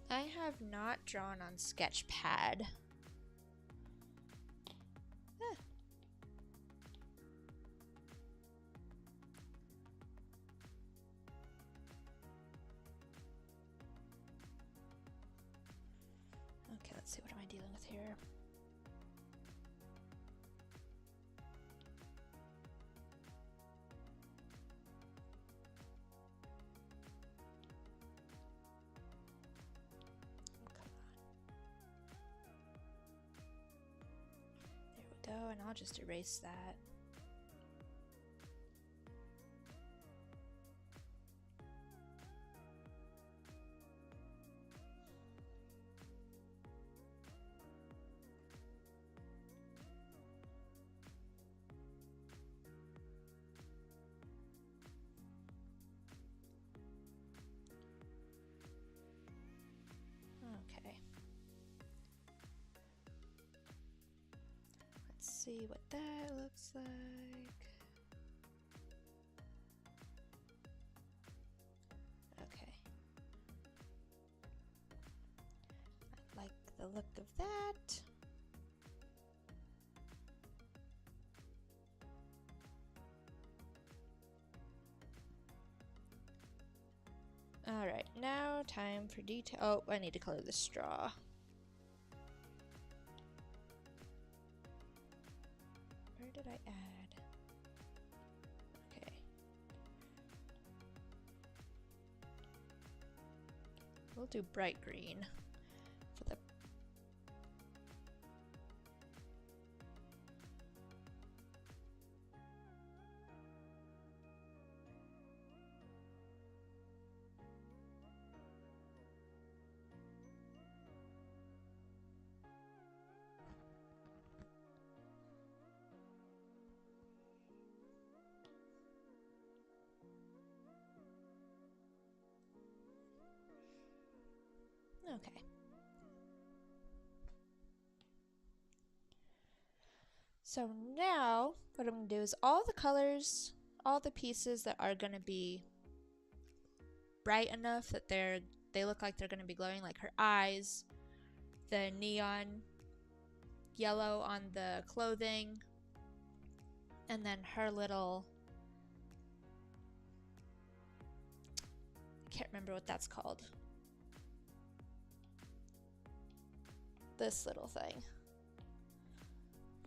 I have not drawn on Sketchpad. Okay, let's see, what am I dealing with here? There we go, and I'll just erase that. Okay. Let's see what that looks like. Okay. I like the look of that. All right. Time for detail. Oh, I need to color the straw. Where did I add? Okay. We'll do bright green for the okay. So now what I'm going to do is all the colors, all the pieces that are going to be bright enough that they look like they're going to be glowing, like her eyes, the neon yellow on the clothing, and then her little, I can't remember what that's called. This little thing.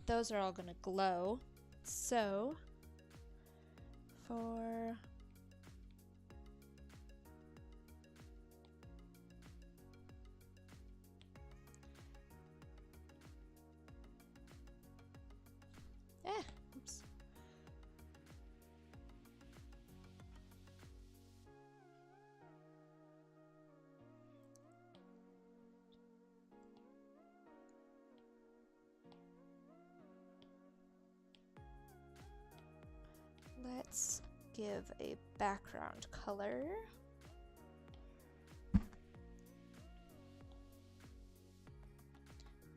Those are all going to glow. So for oops. Let's give a background color.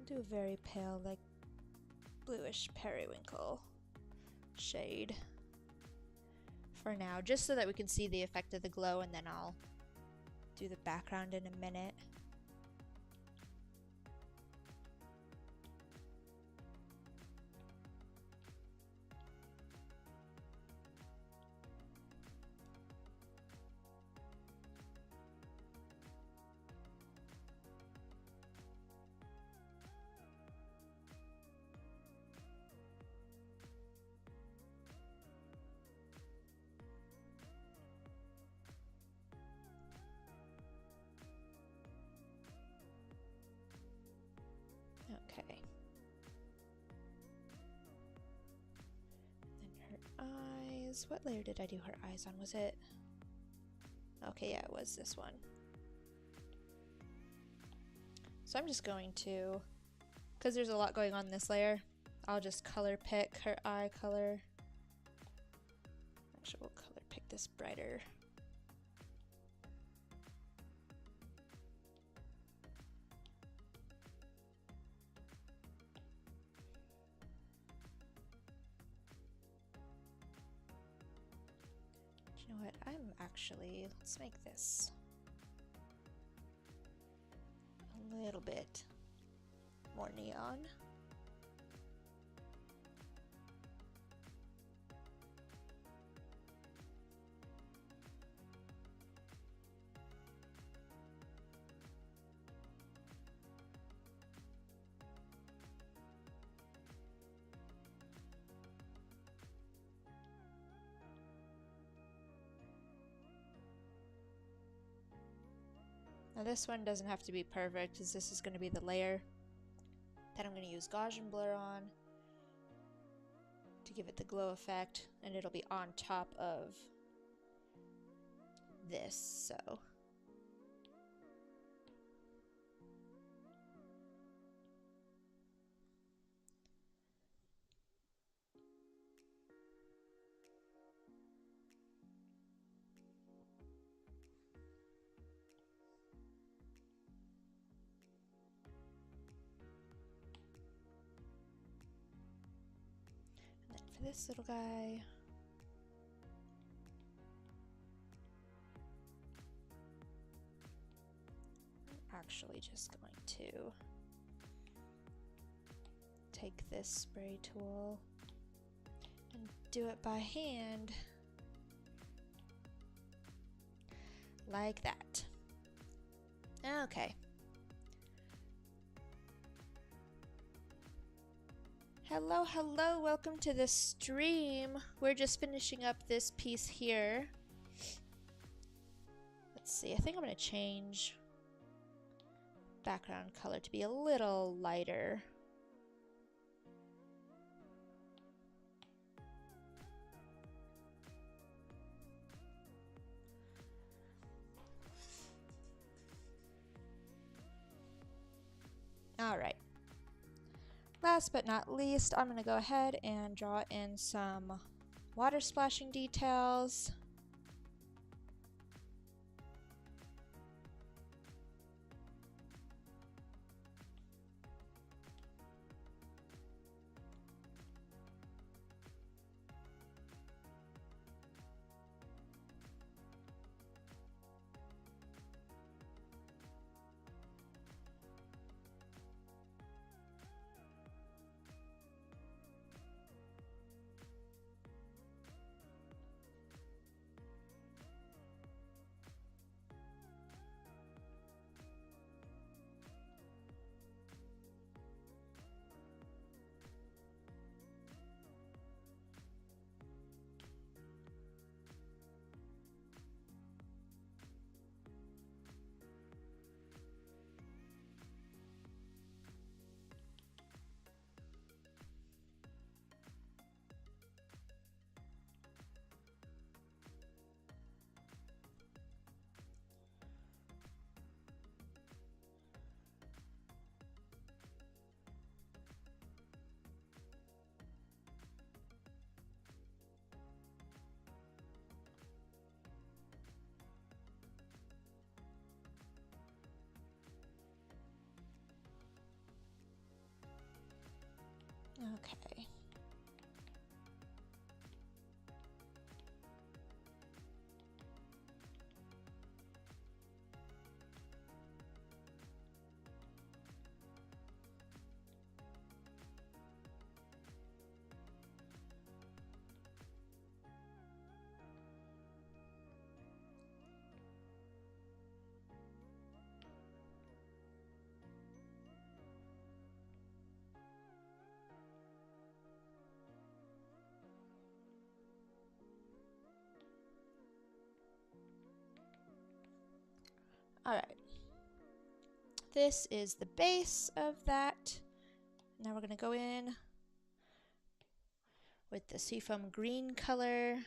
Do a very pale, like bluish periwinkle shade for now, just so that we can see the effect of the glow, and then I'll do the background in a minute. Okay. Then her eyes. What layer did I do her eyes on? Was it? Okay, yeah, it was this one. So I'm just going to, because there's a lot going on in this layer, I'll just color pick her eye color. Actually, we'll color pick this brighter. You know what? Let's make this a little bit more neon. Now this one doesn't have to be perfect, because this is going to be the layer that I'm going to use Gaussian blur on to give it the glow effect, and it'll be on top of this, so. For this little guy, I'm actually just going to take this spray tool and do it by hand, like that. Okay. Hello, hello, welcome to the stream. We're just finishing up this piece here. Let's see, I think I'm gonna change background color to be a little lighter. All right. Last but not least, I'm going to go ahead and draw in some water splashing details. Okay. All right. This is the base of that. Now we're going to go in with the seafoam green color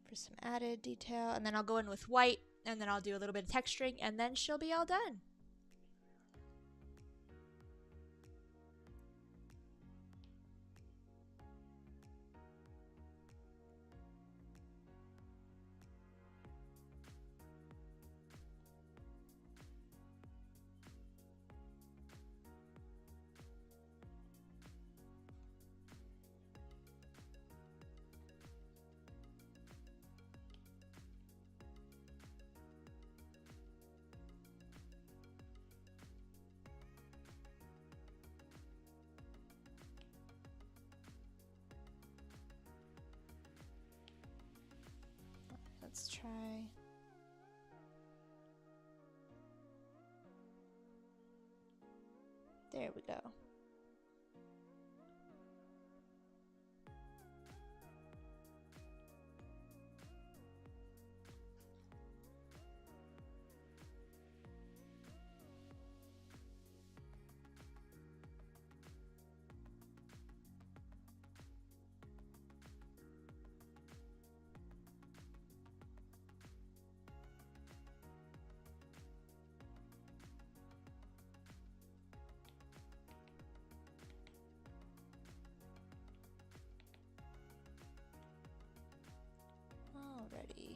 for some added detail. And then I'll go in with white, and then I'll do a little bit of texturing, and then she'll be all done. Let's try. There we go. Alrighty.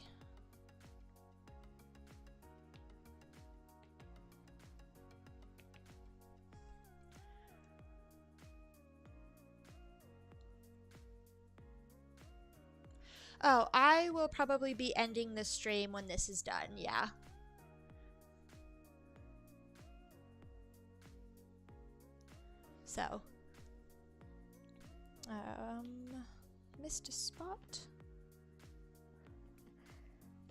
Oh, I will probably be ending the stream when this is done, yeah. So, missed a spot.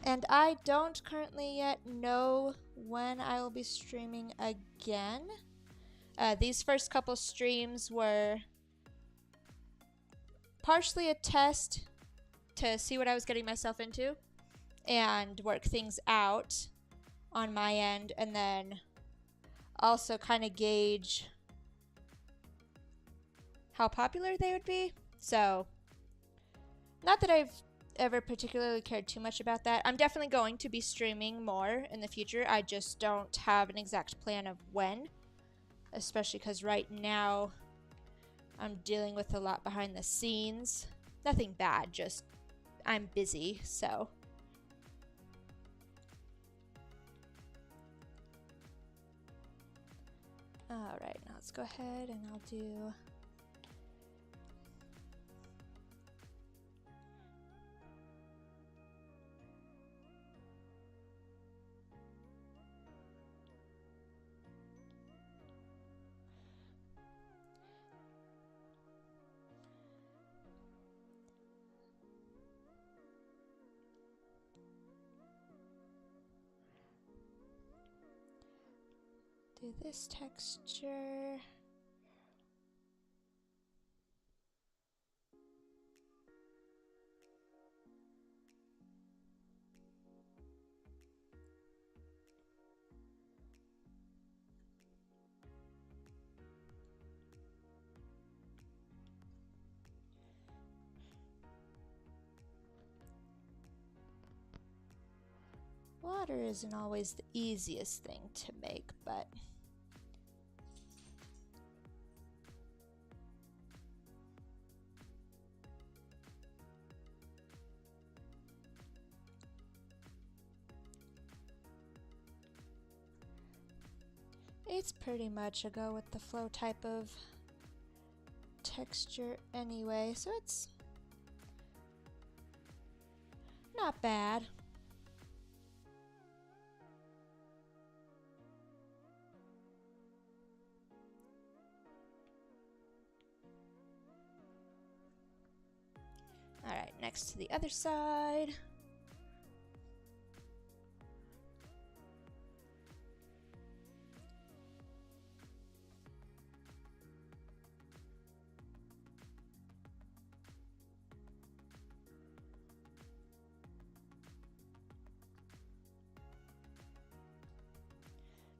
And I don't currently yet know when I will be streaming again. These first couple streams were partially a test to see what I was getting myself into and work things out on my end, and then also kind of gauge how popular they would be. So, not that I've ever particularly cared too much about that. I'm definitely going to be streaming more in the future. I just don't have an exact plan of when, especially because right now I'm dealing with a lot behind the scenes. Nothing bad, just I'm busy, so. Alright, now let's go ahead and I'll do this texture. Water isn't always the easiest thing to make, but it's pretty much a go with the flow type of texture anyway, so it's not bad. Alright, next to the other side.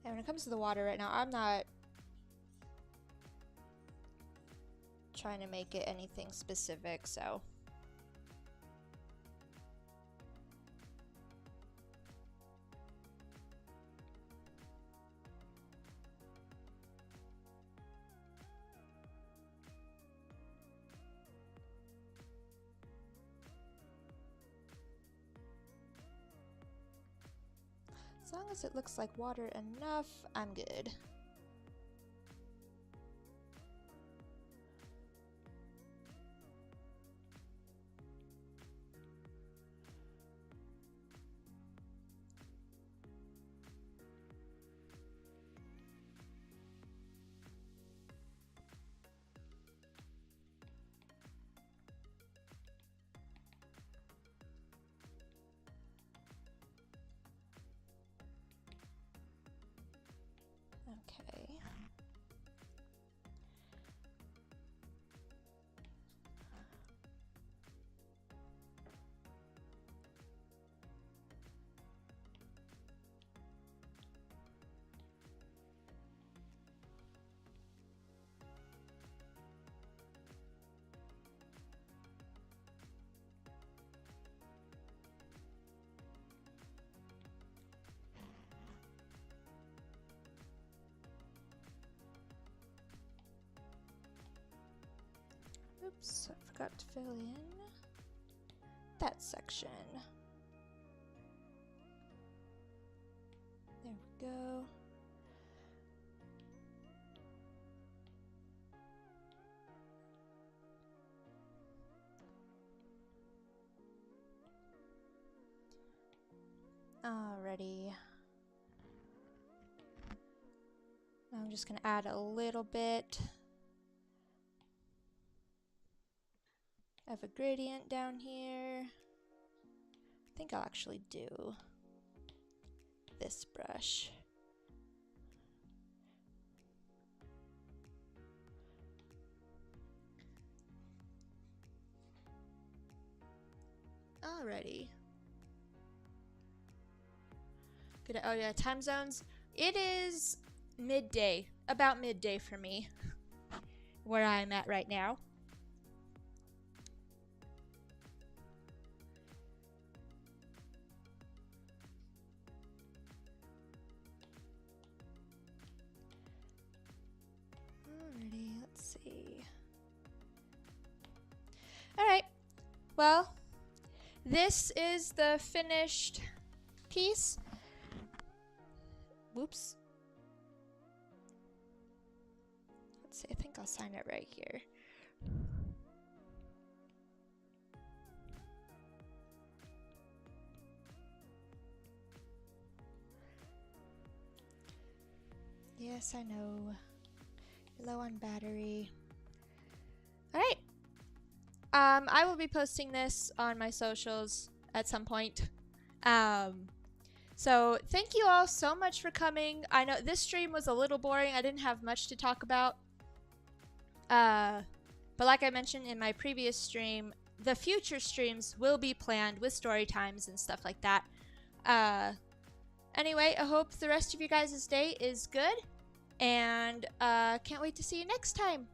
And when it comes to the water right now, I'm not trying to make it anything specific, so. As long as it looks like water enough, I'm good. Okay. Oops, I forgot to fill in that section. There we go. Alrighty. I'm just gonna add a little bit of a gradient down here. I think I'll actually do this brush. Alrighty. Good. Oh yeah, time zones. It is midday, about midday for me, where I'm at right now. Alrighty, let's see. Alright, well, this is the finished piece. Whoops. Let's see, I think I'll sign it right here. Yes, I know. You're low on battery. Alright. I will be posting this on my socials at some point. So thank you all so much for coming. I know this stream was a little boring. I didn't have much to talk about. But like I mentioned in my previous stream, the future streams will be planned with story times and stuff like that. Anyway, I hope the rest of you guys' day is good. And can't wait to see you next time.